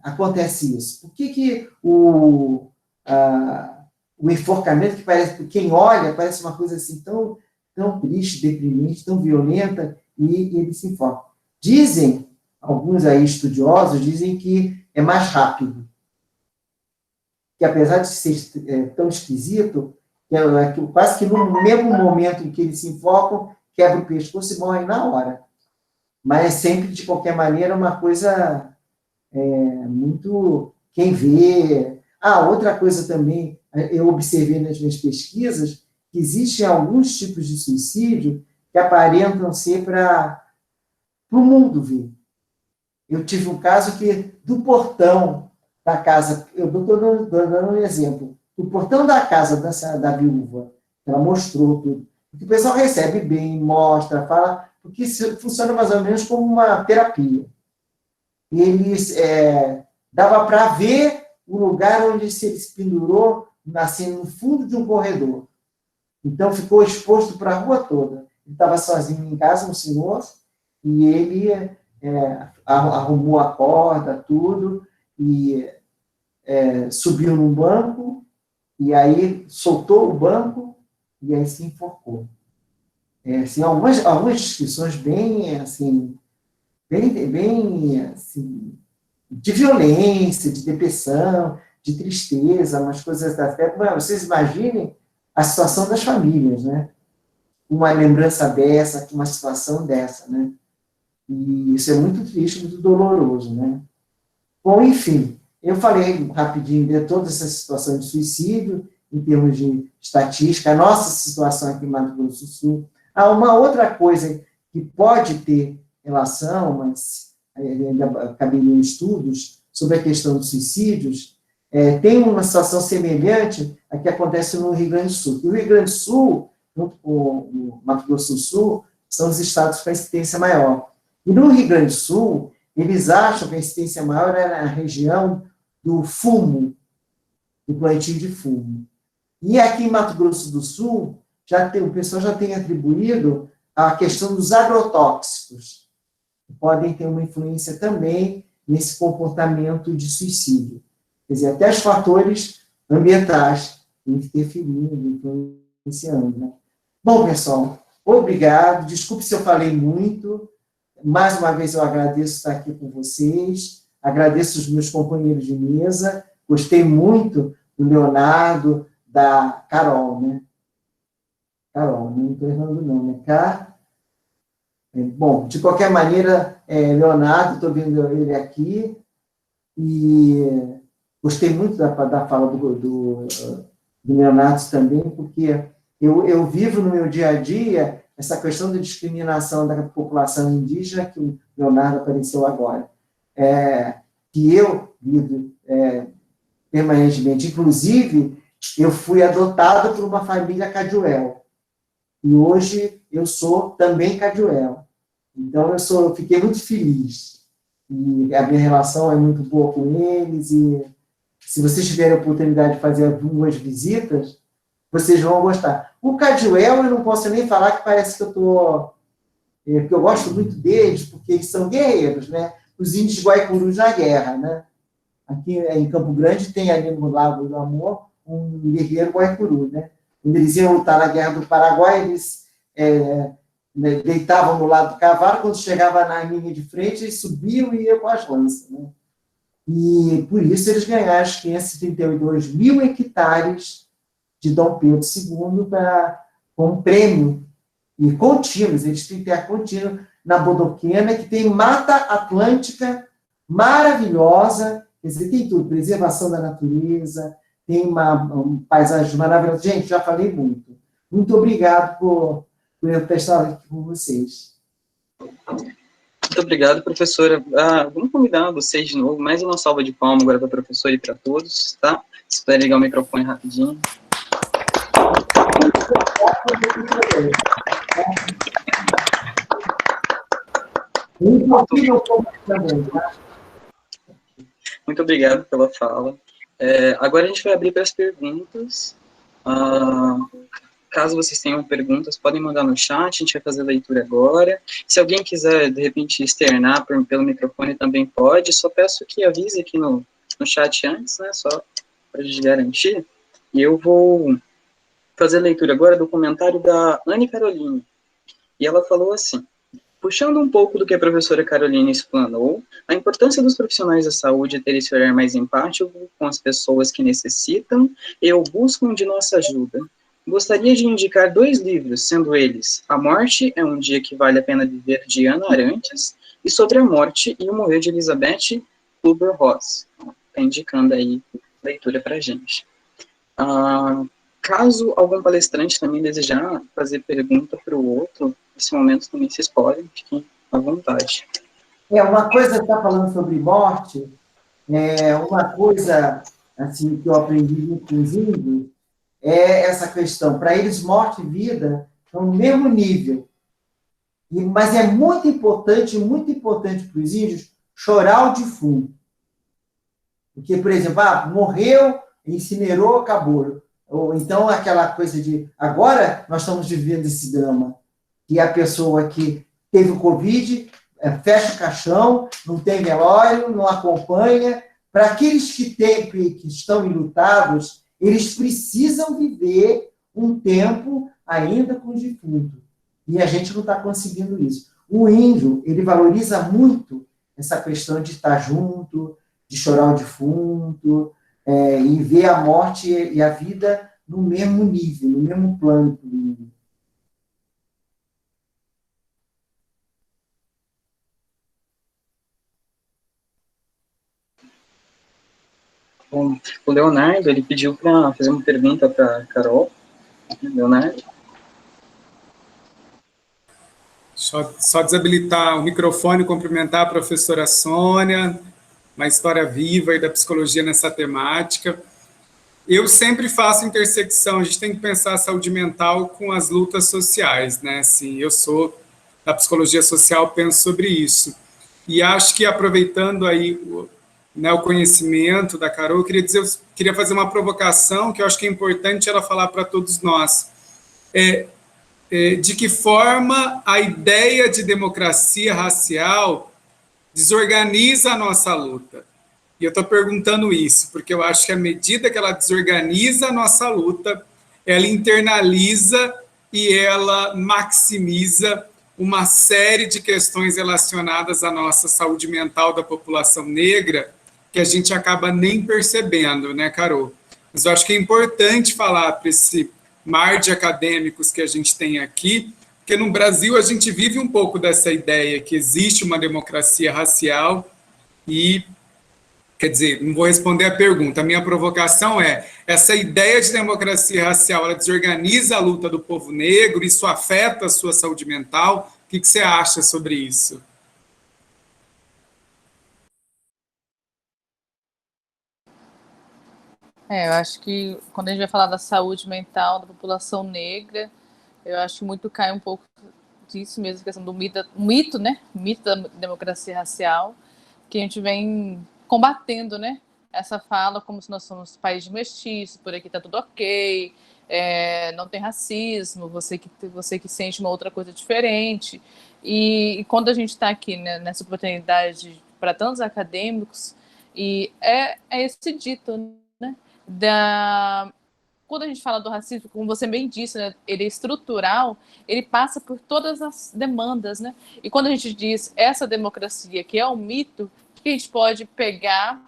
acontece isso? Por que o enforcamento, que parece, quem olha, parece uma coisa assim tão triste, deprimente, tão violenta, e ele se enforca. Dizem, alguns aí estudiosos, dizem que é mais rápido. Que apesar de ser tão esquisito, que quase que no mesmo momento em que eles se enfocam, quebra o pescoço e morre na hora. Mas sempre, de qualquer maneira, uma coisa muito... Quem vê... outra coisa também, eu observei nas minhas pesquisas, que existem alguns tipos de suicídio que aparentam ser para o mundo ver. Eu tive um caso que, do portão da casa, eu estou dando um exemplo, do portão da casa da viúva, ela mostrou tudo. O pessoal recebe bem, mostra, fala, porque isso funciona mais ou menos como uma terapia. Eles dava para ver o lugar onde ele se pendurou, assim, no fundo de um corredor. Então, ficou exposto para a rua toda. Ele estava sozinho em casa, um senhor, e ele arrumou a corda, tudo, e subiu num banco, e aí soltou o banco, e aí se enforcou. Assim, algumas descrições bem, assim, assim, de violência, de depressão, de tristeza, umas coisas até... Vocês imaginem a situação das famílias, né? Uma lembrança dessa, uma situação dessa, né? E isso é muito triste, muito doloroso, né? Bom, enfim, eu falei rapidinho de toda essa situação de suicídio, em termos de estatística, a nossa situação aqui em Mato Grosso do Sul. Há uma outra coisa que pode ter relação, mas ainda caberiam estudos, sobre a questão dos suicídios. Tem uma situação semelhante à que acontece no Rio Grande do Sul. O Rio Grande do Sul, junto com o Mato Grosso do Sul, são os estados com a incidência maior. E no Rio Grande do Sul, eles acham que a incidência maior é na região do fumo, do plantio de fumo. E aqui em Mato Grosso do Sul, o pessoal já tem atribuído a questão dos agrotóxicos, que podem ter uma influência também nesse comportamento de suicídio. Quer dizer, até os fatores ambientais interferindo, influenciando, né? Bom, pessoal, obrigado. Desculpe se eu falei muito. Mais uma vez eu agradeço estar aqui com vocês. Agradeço os meus companheiros de mesa. Gostei muito do Leonardo, da Carol, né? Carol, não estou errando não, né? Bom, de qualquer maneira, Leonardo, estou vendo ele aqui, e gostei muito da fala do Leonardo também, porque eu vivo no meu dia a dia essa questão da discriminação da população indígena, que o Leonardo apareceu agora, que eu vivo permanentemente. Inclusive, eu fui adotado por uma família Caduel, e hoje eu sou também Caduel. Então, eu fiquei muito feliz. E a minha relação é muito boa com eles, e se vocês tiverem a oportunidade de fazer algumas visitas, vocês vão gostar. O Caduel, eu não posso nem falar que parece que eu estou... porque eu gosto muito deles, porque eles são guerreiros, né? Os índios Guaicurus na guerra, né? Aqui em Campo Grande tem ali no Lago do Amor um guerreiro Guaicuru, né? Quando eles iam lutar na Guerra do Paraguai, eles deitavam no lado do cavalo, quando chegava na linha de frente, eles subiam e iam com as lanças, né? E por isso eles ganharam os 532 mil hectares de Dom Pedro II como prêmio, e contínuos, eles têm terra contínua na Bodoquena, que tem Mata Atlântica maravilhosa, quer dizer, tem tudo, preservação da natureza, tem uma paisagem maravilhosa. Gente, já falei muito. Muito obrigado por eu estar aqui com vocês. Muito obrigado, professora. Vamos convidar vocês de novo, mais uma salva de palmas agora para a professora e para todos, tá? Se puder ligar o microfone rapidinho. Muito obrigado pela fala. Agora a gente vai abrir para as perguntas. Caso vocês tenham perguntas, podem mandar no chat, a gente vai fazer a leitura agora. Se alguém quiser, de repente, externar pelo microfone, também pode. Só peço que avise aqui no chat antes, né, só para a gente garantir. E eu vou fazer a leitura agora do comentário da Anne Caroline. E ela falou assim: puxando um pouco do que a professora Caroline explanou, a importância dos profissionais da saúde ter esse olhar mais empático com as pessoas que necessitam e ou buscam de nossa ajuda. Gostaria de indicar 2 livros, sendo eles A Morte é um Dia que Vale a Pena Viver, de Ana Arantes, e Sobre a Morte e o Morrer, de Elizabeth Kubler-Ross. Está indicando aí leitura para a gente. Caso algum palestrante também desejar fazer pergunta para o outro, nesse momento também vocês podem, fiquem à vontade. Uma coisa que está falando sobre morte, uma coisa assim, que eu aprendi muito com os índios, é essa questão. Para eles, morte e vida estão no mesmo nível. Mas é muito importante para os índios chorar o defunto. Porque, por exemplo, morreu, incinerou, acabou. Ou então aquela coisa de, agora nós estamos vivendo esse drama, que a pessoa que teve o Covid fecha o caixão, não tem velório, não acompanha. Para aqueles que estão enlutados, eles precisam viver um tempo ainda com o defunto. E a gente não está conseguindo isso. O índio, ele valoriza muito essa questão de estar junto, de chorar o defunto, e ver a morte e a vida no mesmo nível, no mesmo plano. Bom, o Leonardo, ele pediu para fazer uma pergunta para Carol. Leonardo? Só desabilitar o microfone, cumprimentar a professora Sônia, uma história viva aí da psicologia nessa temática. Eu sempre faço intersecção, a gente tem que pensar a saúde mental com as lutas sociais, né? Assim, eu sou da psicologia social, penso sobre isso. E acho que, aproveitando aí o conhecimento da Carol, eu queria fazer uma provocação que eu acho que é importante ela falar para todos nós. De que forma a ideia de democracia racial desorganiza a nossa luta. E eu estou perguntando isso, porque eu acho que à medida que ela desorganiza a nossa luta, ela internaliza e ela maximiza uma série de questões relacionadas à nossa saúde mental da população negra, que a gente acaba nem percebendo, né, Carol? Mas eu acho que é importante falar para esse mar de acadêmicos que a gente tem aqui, porque no Brasil a gente vive um pouco dessa ideia que existe uma democracia racial e, quer dizer, não vou responder a pergunta, a minha provocação é, essa ideia de democracia racial, ela desorganiza a luta do povo negro, isso afeta a sua saúde mental, o que você acha sobre isso? Eu acho que quando a gente vai falar da saúde mental da população negra, eu acho que muito cai um pouco disso mesmo, a questão do mito, né? O mito da democracia racial, que a gente vem combatendo, né? Essa fala como se nós somos país de mestiço, por aqui tá tudo ok, não tem racismo, você que sente uma outra coisa diferente. E quando a gente está aqui, né, nessa oportunidade para tantos acadêmicos, e é esse dito, né? Quando a gente fala do racismo, como você bem disse, né, ele é estrutural, ele passa por todas as demandas, né? E quando a gente diz essa democracia, que é um mito, que a gente pode pegar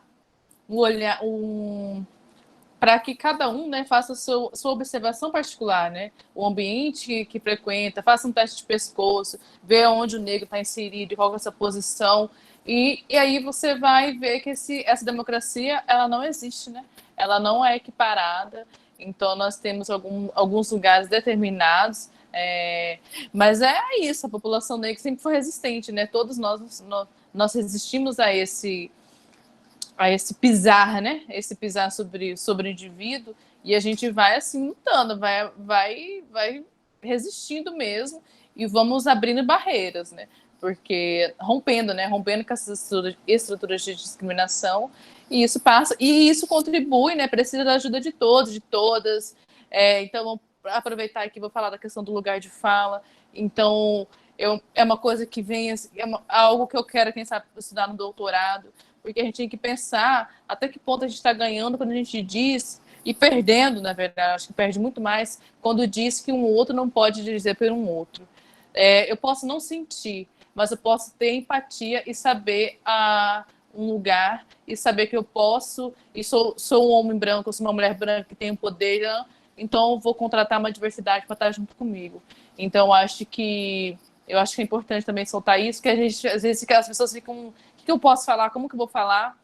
para que cada um, né, faça sua observação particular, né? O ambiente que frequenta, faça um teste de pescoço, ver onde o negro está inserido, qual é essa posição, e aí você vai ver que essa democracia, ela não existe, né? Ela não é equiparada, então nós temos alguns lugares determinados, mas é isso, a população negra sempre foi resistente, né? Todos nós resistimos a esse pisar, né? Esse pisar sobre o indivíduo, e a gente vai assim lutando, vai resistindo mesmo, e vamos abrindo barreiras, né? Porque rompendo com essas estruturas de discriminação, e isso passa, e isso contribui, né? Precisa da ajuda de todos, de todas. Então, vamos aproveitar aqui, vou falar da questão do lugar de fala. Então, é uma coisa que vem, algo que eu quero, quem sabe, estudar no doutorado, porque a gente tem que pensar até que ponto a gente está ganhando quando a gente diz, e perdendo, na verdade, acho que perde muito mais quando diz que um outro não pode dizer por um outro. Eu posso não sentir, mas eu posso ter empatia e saber um lugar, e saber que eu posso, e sou um homem branco, sou uma mulher branca que tem poder, então eu vou contratar uma diversidade para estar junto comigo. Então eu acho que é importante também soltar isso, que a gente, às vezes, as pessoas ficam, o que eu posso falar, como que eu vou falar?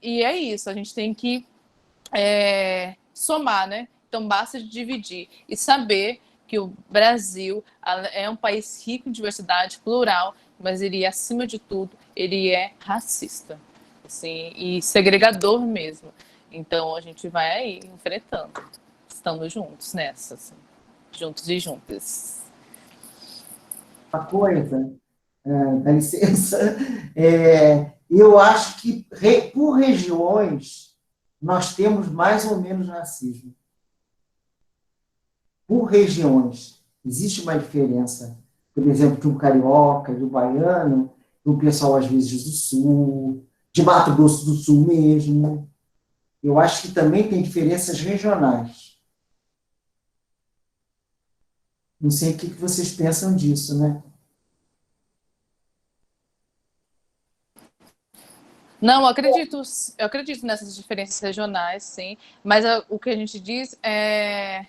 E é isso, a gente tem que somar, né? Então basta de dividir e saber que o Brasil é um país rico em diversidade, plural, mas ele, acima de tudo, ele é racista, assim, e segregador mesmo. Então a gente vai aí enfrentando. Estamos juntos nessa, assim, juntos e juntas. uma coisa, dá licença, eu acho que por regiões nós temos mais ou menos racismo. Por regiões. Existe uma diferença, por exemplo, de um carioca, de um baiano, do pessoal, às vezes, do Sul, de Mato Grosso do Sul mesmo. Eu acho que também tem diferenças regionais. Não sei o que vocês pensam disso, né? Não, eu acredito nessas diferenças regionais, sim, mas o que a gente diz é.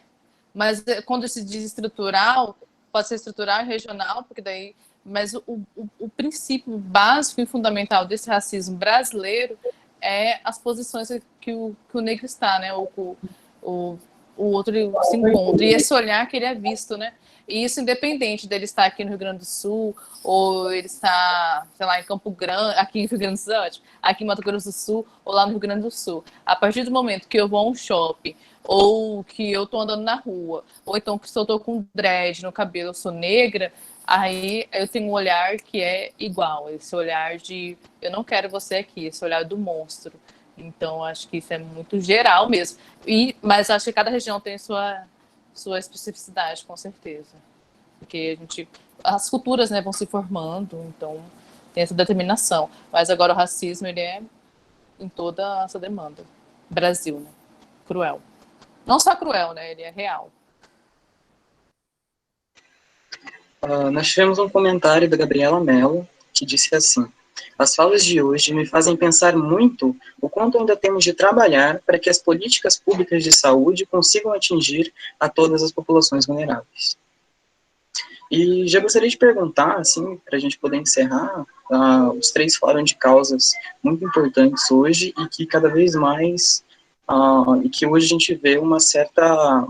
Mas quando se diz estrutural, pode ser estrutural e regional, porque daí. Mas o princípio básico e fundamental desse racismo brasileiro é as posições que o negro está, né? O, o outro se encontra. E esse olhar que ele é visto, né? E isso independente dele estar aqui no Rio Grande do Sul, ou ele está, sei lá, em Campo Grande, aqui em Rio Grande do Sul, aqui em Mato Grosso do Sul, ou lá no Rio Grande do Sul. A partir do momento que eu vou a um shopping, ou que eu tô andando na rua, ou então que se eu tô com dread no cabelo, eu sou negra, aí eu tenho um olhar que é igual, esse olhar de eu não quero você aqui, esse olhar do monstro. Então, acho que isso é muito geral mesmo. Mas acho que cada região tem sua especificidade, com certeza. Porque as culturas, né, vão se formando, então tem essa determinação. Mas agora o racismo, ele é em toda essa demanda. Brasil, né? Cruel. Não só cruel, né? Ele é real. Nós tivemos um comentário da Gabriela Mello, que disse assim: as falas de hoje me fazem pensar muito o quanto ainda temos de trabalhar para que as políticas públicas de saúde consigam atingir a todas as populações vulneráveis. E já gostaria de perguntar, assim, para a gente poder encerrar, os 3 falaram de causas muito importantes hoje e que cada vez mais, e que hoje a gente vê uma certa...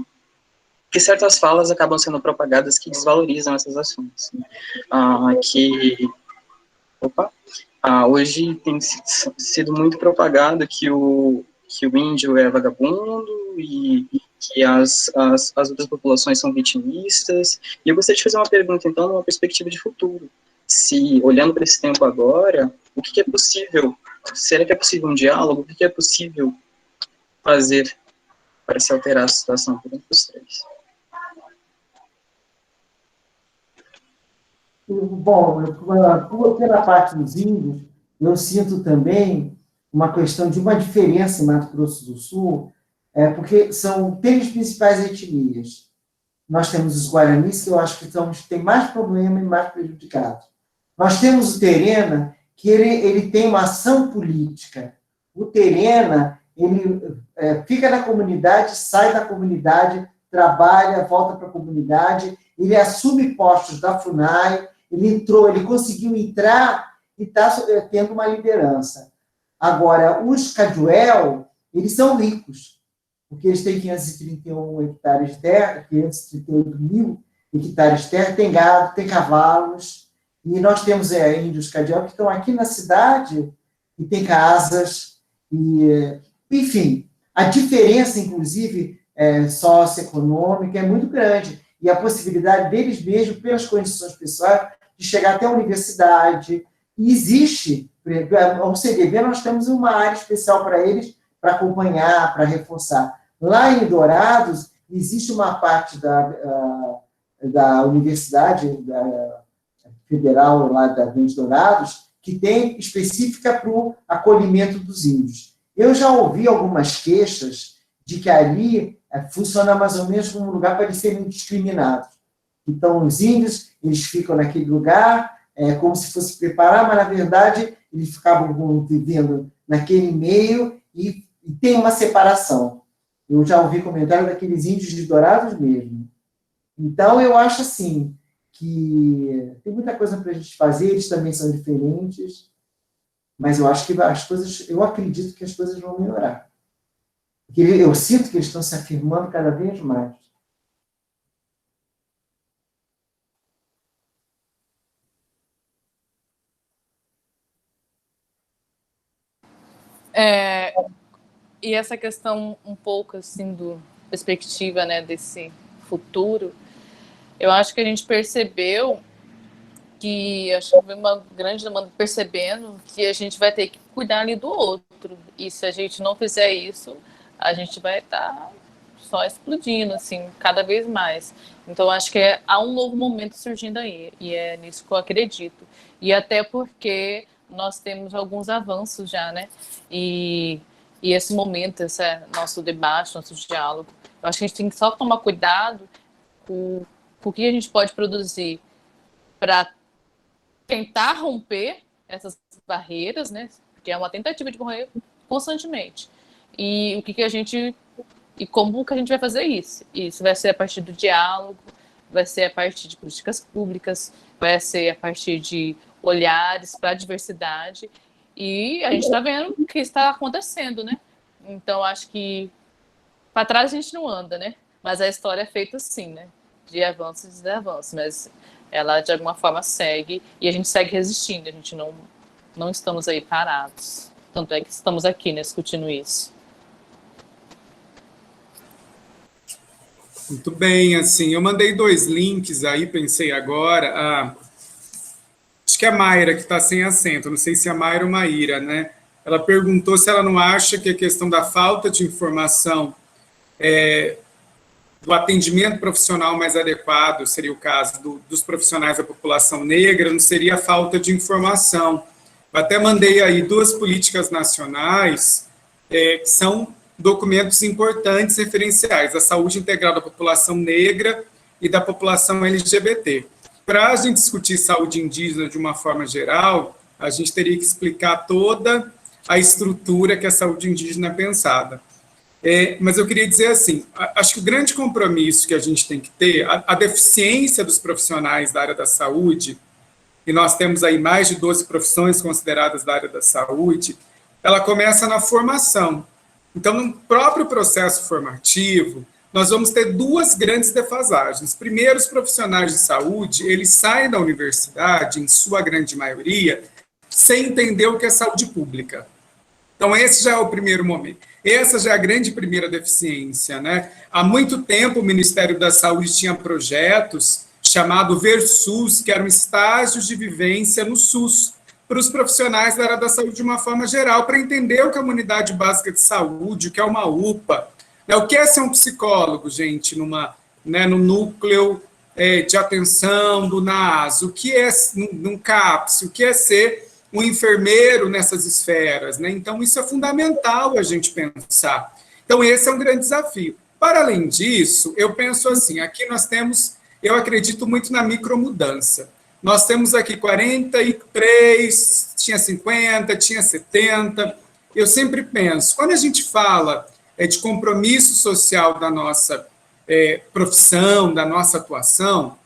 que certas falas acabam sendo propagadas que desvalorizam essas ações. Hoje tem sido muito propagado que o índio é vagabundo e que as outras populações são vitimistas. E eu gostaria de fazer uma pergunta, então, numa perspectiva de futuro. Se, olhando para esse tempo agora, o que é possível? Será que é possível um diálogo? O que é possível fazer para se alterar a situação? Pergunto para os 3. Bom, pela parte dos índios, eu sinto também uma questão de uma diferença em Mato Grosso do Sul, porque tem as principais etnias. Nós temos os guaranis, que eu acho que tem mais problema e mais prejudicados. Nós temos o Terena, que ele tem uma ação política. O Terena, ele fica na comunidade, sai da comunidade, trabalha, volta para a comunidade, ele assume postos da FUNAI, ele conseguiu entrar e está tendo uma liderança. Agora, os Caduel, eles são ricos, porque eles têm 531 hectares de terra, 538 mil hectares de terra, tem gado, tem cavalos, e nós temos índios Caduel que estão aqui na cidade e tem casas, enfim, a diferença, inclusive, socioeconômica é muito grande, e a possibilidade deles mesmos, pelas condições pessoais, de chegar até a universidade. E existe, ao CDB, nós temos uma área especial para eles, para acompanhar, para reforçar. Lá em Dourados, existe uma parte da Universidade Federal, lá da Grande Dourados, que tem específica para o acolhimento dos índios. Eu já ouvi algumas queixas de que ali funciona mais ou menos como um lugar para eles serem discriminados. Então, os índios, eles ficam naquele lugar, como se fosse preparar, mas, na verdade, eles ficavam vivendo naquele meio e tem uma separação. Eu já ouvi comentário daqueles índios de Dourados mesmo. Então, eu acho, assim, que tem muita coisa para a gente fazer, eles também são diferentes, mas eu acho que eu acredito que as coisas vão melhorar. Porque eu sinto que eles estão se afirmando cada vez mais. E essa questão um pouco assim do perspectiva, né, desse futuro, eu acho que a gente percebeu que acho que vem uma grande demanda percebendo que a gente vai ter que cuidar ali do outro. E se a gente não fizer isso, a gente vai estar só explodindo, assim, cada vez mais. Então, acho que há um novo momento surgindo aí, e é nisso que eu acredito. E até porque nós temos alguns avanços já, né? E esse momento, esse nosso debate, nosso diálogo, eu acho que a gente tem que só tomar cuidado com o que a gente pode produzir para tentar romper essas barreiras, né? Que é uma tentativa de correr constantemente. E o que a gente e como que a gente vai fazer isso? Isso vai ser a partir do diálogo, vai ser a partir de políticas públicas, vai ser a partir de olhares para a diversidade. E a gente está vendo o que está acontecendo, né? Então, acho que para trás a gente não anda, né? Mas a história é feita assim, né? De avanços e desavanços. Mas ela, de alguma forma, segue e a gente segue resistindo. A gente não estamos aí parados. Tanto é que estamos aqui, né, discutindo isso. Muito bem, assim, eu mandei 2 links aí, pensei agora, acho que é a Mayra que está sem acento, não sei se é a Mayra ou Maíra, né? Ela perguntou se ela não acha que a questão da falta de informação do atendimento profissional mais adequado, seria o caso dos profissionais da população negra, não seria a falta de informação. Eu até mandei aí 2 políticas nacionais que são documentos importantes referenciais, a saúde integral da população negra e da população LGBT. Para a gente discutir saúde indígena de uma forma geral, a gente teria que explicar toda a estrutura que a saúde indígena é pensada. Mas eu queria dizer assim, acho que o grande compromisso que a gente tem que ter, a deficiência dos profissionais da área da saúde, e nós temos aí mais de 12 profissões consideradas da área da saúde, ela começa na formação. Então, no próprio processo formativo, nós vamos ter 2 grandes defasagens. Primeiro, os profissionais de saúde, eles saem da universidade, em sua grande maioria, sem entender o que é saúde pública. Então, esse já é o primeiro momento. Essa já é a grande primeira deficiência, né? Há muito tempo, o Ministério da Saúde tinha projetos chamado VerSUS, que eram estágios de vivência no SUS, para os profissionais da área da saúde de uma forma geral, para entender o que é uma unidade básica de saúde, o que é uma UPA, né? O que é ser um psicólogo, gente, no núcleo de atenção do NAS, o que é num CAPS, o que é ser um enfermeiro nessas esferas, né? Então, isso é fundamental a gente pensar. Então, esse é um grande desafio. Para além disso, eu penso assim, aqui nós temos, eu acredito muito na micromudança. Nós temos aqui 43, tinha 50, tinha 70. Eu sempre penso, quando a gente fala de compromisso social da nossa profissão, da nossa atuação,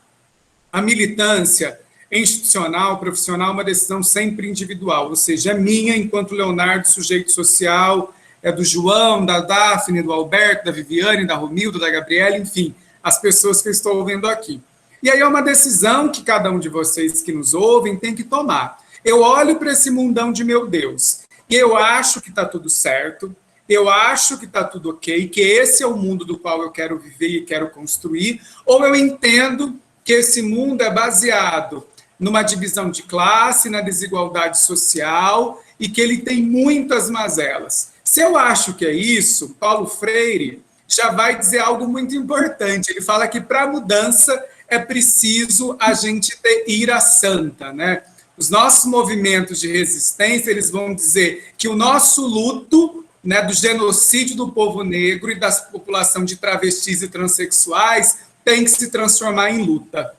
a militância institucional, profissional, é uma decisão sempre individual, ou seja, é minha enquanto Leonardo, sujeito social, é do João, da Daphne, do Alberto, da Viviane, da Romilda, da Gabriela, enfim, as pessoas que eu estou ouvindo aqui. E aí é uma decisão que cada um de vocês que nos ouvem tem que tomar. Eu olho para esse mundão de meu Deus, e eu acho que está tudo certo, eu acho que está tudo ok, que esse é o mundo do qual eu quero viver e quero construir, ou eu entendo que esse mundo é baseado numa divisão de classe, na desigualdade social, e que ele tem muitas mazelas. Se eu acho que é isso, Paulo Freire já vai dizer algo muito importante. Ele fala que para a mudança é preciso a gente ter ira santa, né? Os nossos movimentos de resistência, eles vão dizer que o nosso luto, né, do genocídio do povo negro e da população de travestis e transexuais tem que se transformar em luta.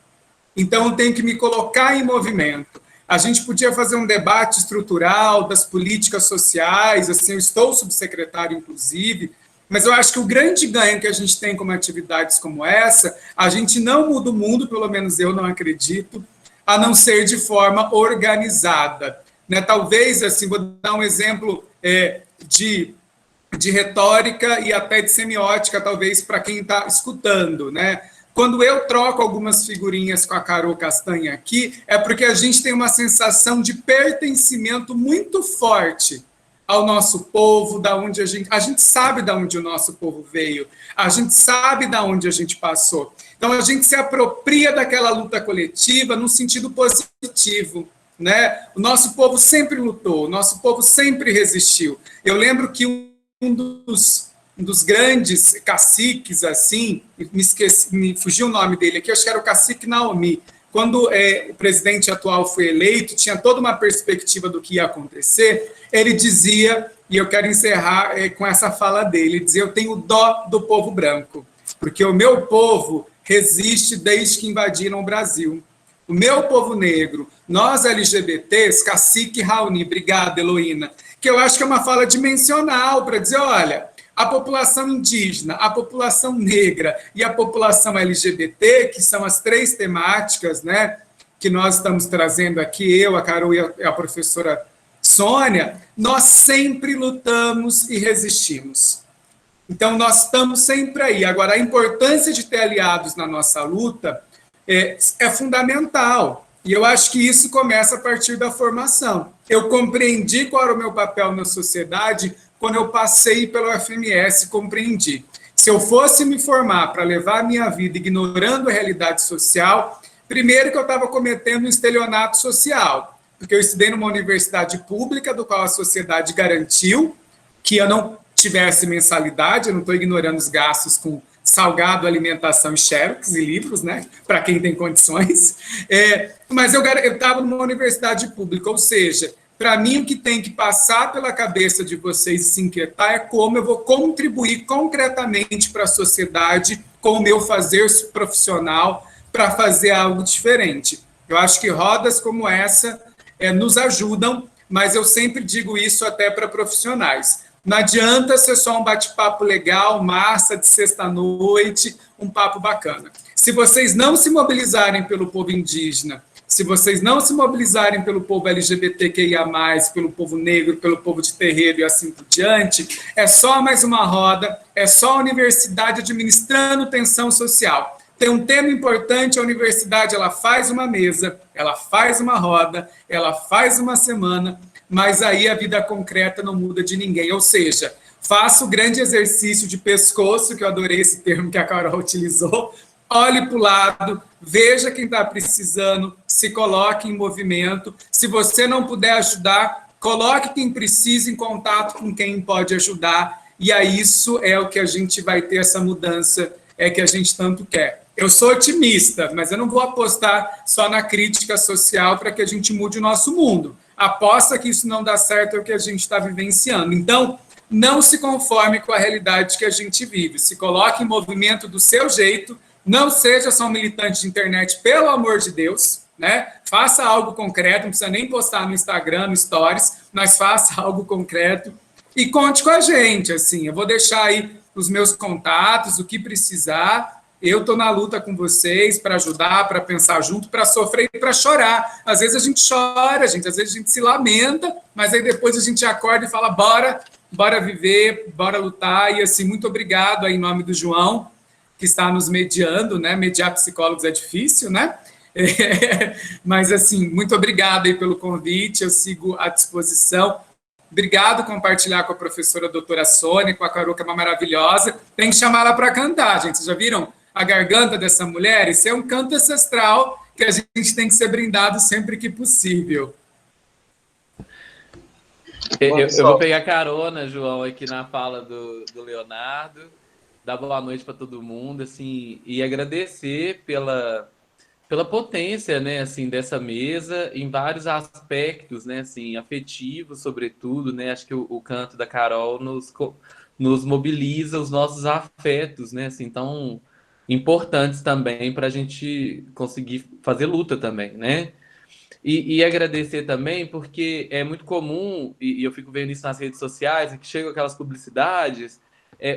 Então, eu tenho que me colocar em movimento. A gente podia fazer um debate estrutural das políticas sociais, assim, eu estou subsecretário, inclusive, mas eu acho que o grande ganho que a gente tem com atividades como essa, a gente não muda o mundo, pelo menos eu não acredito, a não ser de forma organizada, né? Talvez, assim, vou dar um exemplo de retórica e até de semiótica, talvez, para quem está escutando, né? Quando eu troco algumas figurinhas com a Carol Castanha aqui, é porque a gente tem uma sensação de pertencimento muito forte ao nosso povo, da onde a gente sabe de onde o nosso povo veio, a gente sabe de onde a gente passou. Então, a gente se apropria daquela luta coletiva num sentido positivo, né? O nosso povo sempre lutou, o nosso povo sempre resistiu. Eu lembro que um dos grandes caciques, assim, me fugiu o nome dele aqui, acho que era o cacique Naomi. Quando o presidente atual foi eleito, tinha toda uma perspectiva do que ia acontecer, ele dizia, e eu quero encerrar com essa fala dele, ele dizia: eu tenho dó do povo branco, porque o meu povo resiste desde que invadiram o Brasil. O meu povo negro, nós LGBTs, cacique Raoni, obrigada, Heloína, que eu acho que é uma fala dimensional para dizer, olha, a população indígena, a população negra e a população LGBT, que são as três temáticas, né, que nós estamos trazendo aqui, eu, a Carol e a professora Sônia, nós sempre lutamos e resistimos. Então, nós estamos sempre aí. Agora, a importância de ter aliados na nossa luta é fundamental. E eu acho que isso começa a partir da formação. Eu compreendi qual era o meu papel na sociedade quando eu passei pelo FMS, compreendi. Se eu fosse me formar para levar a minha vida ignorando a realidade social, primeiro que eu estava cometendo um estelionato social, porque eu estudei numa universidade pública, do qual a sociedade garantiu que eu não tivesse mensalidade, eu não estou ignorando os gastos com salgado, alimentação, xerox e livros, né, para quem tem condições, mas eu estava numa universidade pública, ou seja, para mim o que tem que passar pela cabeça de vocês e se inquietar é como eu vou contribuir concretamente para a sociedade com o meu fazer profissional para fazer algo diferente. Eu acho que rodas como essa nos ajudam, mas eu sempre digo isso até para profissionais. Não adianta ser só um bate-papo legal, massa, de sexta-noite, um papo bacana. Se vocês não se mobilizarem pelo povo indígena, se vocês não se mobilizarem pelo povo LGBTQIA+, pelo povo negro, pelo povo de terreiro e assim por diante, é só mais uma roda, é só a universidade administrando tensão social. Tem um tema importante, a universidade ela faz uma mesa, ela faz uma roda, ela faz uma semana, mas aí a vida concreta não muda de ninguém. Ou seja, faça o grande exercício de pescoço, que eu adorei esse termo que a Carol utilizou, olhe para o lado, veja quem está precisando, se coloque em movimento. Se você não puder ajudar, coloque quem precisa em contato com quem pode ajudar, e aí isso é o que a gente vai ter, essa mudança que a gente tanto quer. Eu sou otimista, mas eu não vou apostar só na crítica social para que a gente mude o nosso mundo. Aposta que isso não dá certo é o que a gente está vivenciando. Então, não se conforme com a realidade que a gente vive. Se coloque em movimento do seu jeito, não seja só um militante de internet, pelo amor de Deus, né? Faça algo concreto, não precisa nem postar no Instagram, no Stories, mas faça algo concreto e conte com a gente, assim. Eu vou deixar aí os meus contatos, o que precisar. Eu estou na luta com vocês para ajudar, para pensar junto, para sofrer e para chorar. Às vezes a gente chora, gente, às vezes a gente se lamenta, mas aí depois a gente acorda e fala, bora viver, bora lutar. E assim, muito obrigado aí em nome do João, que está nos mediando, né? Mediar psicólogos é difícil, né? Mas assim, muito obrigado aí pelo convite, eu sigo à disposição. Obrigado por compartilhar com a professora doutora Sônia, com a Carol, que é uma maravilhosa. Tem que chamar ela para cantar, gente. Vocês já viram a garganta dessa mulher? Isso é um canto ancestral que a gente tem que ser brindado sempre que possível. Eu vou pegar carona, João, aqui na fala do Leonardo, dar boa noite para todo mundo, assim, e agradecer pela potência, né, assim, dessa mesa em vários aspectos, né, assim, afetivos, sobretudo, né, acho que o canto da Carol nos mobiliza os nossos afetos, né, assim, tão importantes também para a gente conseguir fazer luta também, né, e agradecer também porque é muito comum, e eu fico vendo isso nas redes sociais, que chegam aquelas publicidades,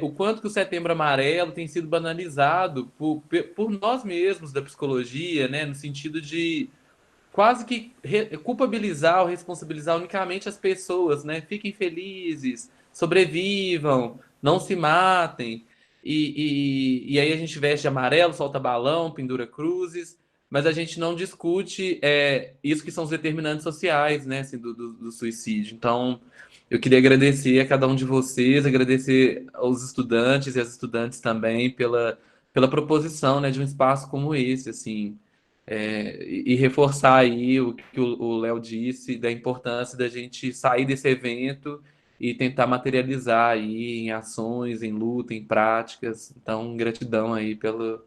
o quanto que o Setembro Amarelo tem sido banalizado por nós mesmos da psicologia, né, no sentido de quase que culpabilizar ou responsabilizar unicamente as pessoas, né, fiquem felizes, sobrevivam, não se matem, e aí a gente veste amarelo, solta balão, pendura cruzes, mas a gente não discute isso que são os determinantes sociais, né, assim, do suicídio. Então, eu queria agradecer a cada um de vocês, agradecer aos estudantes e às estudantes também pela proposição, né, de um espaço como esse, assim, e reforçar aí o que o Léo disse, da importância da gente sair desse evento e tentar materializar aí em ações, em luta, em práticas. Então, gratidão aí pelo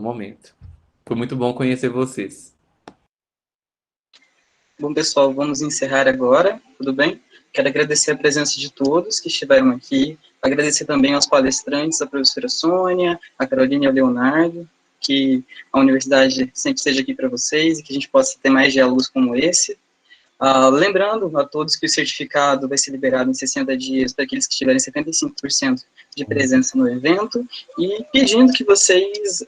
momento. Foi muito bom conhecer vocês. Bom, pessoal, vamos encerrar agora, tudo bem? Quero agradecer a presença de todos que estiveram aqui, agradecer também aos palestrantes, a professora Sônia, a Carolina e o Leonardo, que a universidade sempre esteja aqui para vocês e que a gente possa ter mais diálogos como esse. Lembrando a todos que o certificado vai ser liberado em 60 dias para aqueles que tiverem 75% de presença no evento, e pedindo que vocês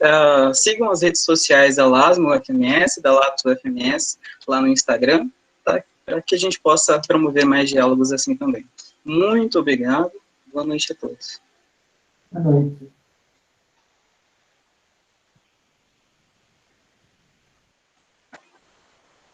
sigam as redes sociais da LASMA UFMS, da Lato UFMS, lá no Instagram, tá? Para que a gente possa promover mais diálogos assim também. Muito obrigado, boa noite a todos. Boa noite.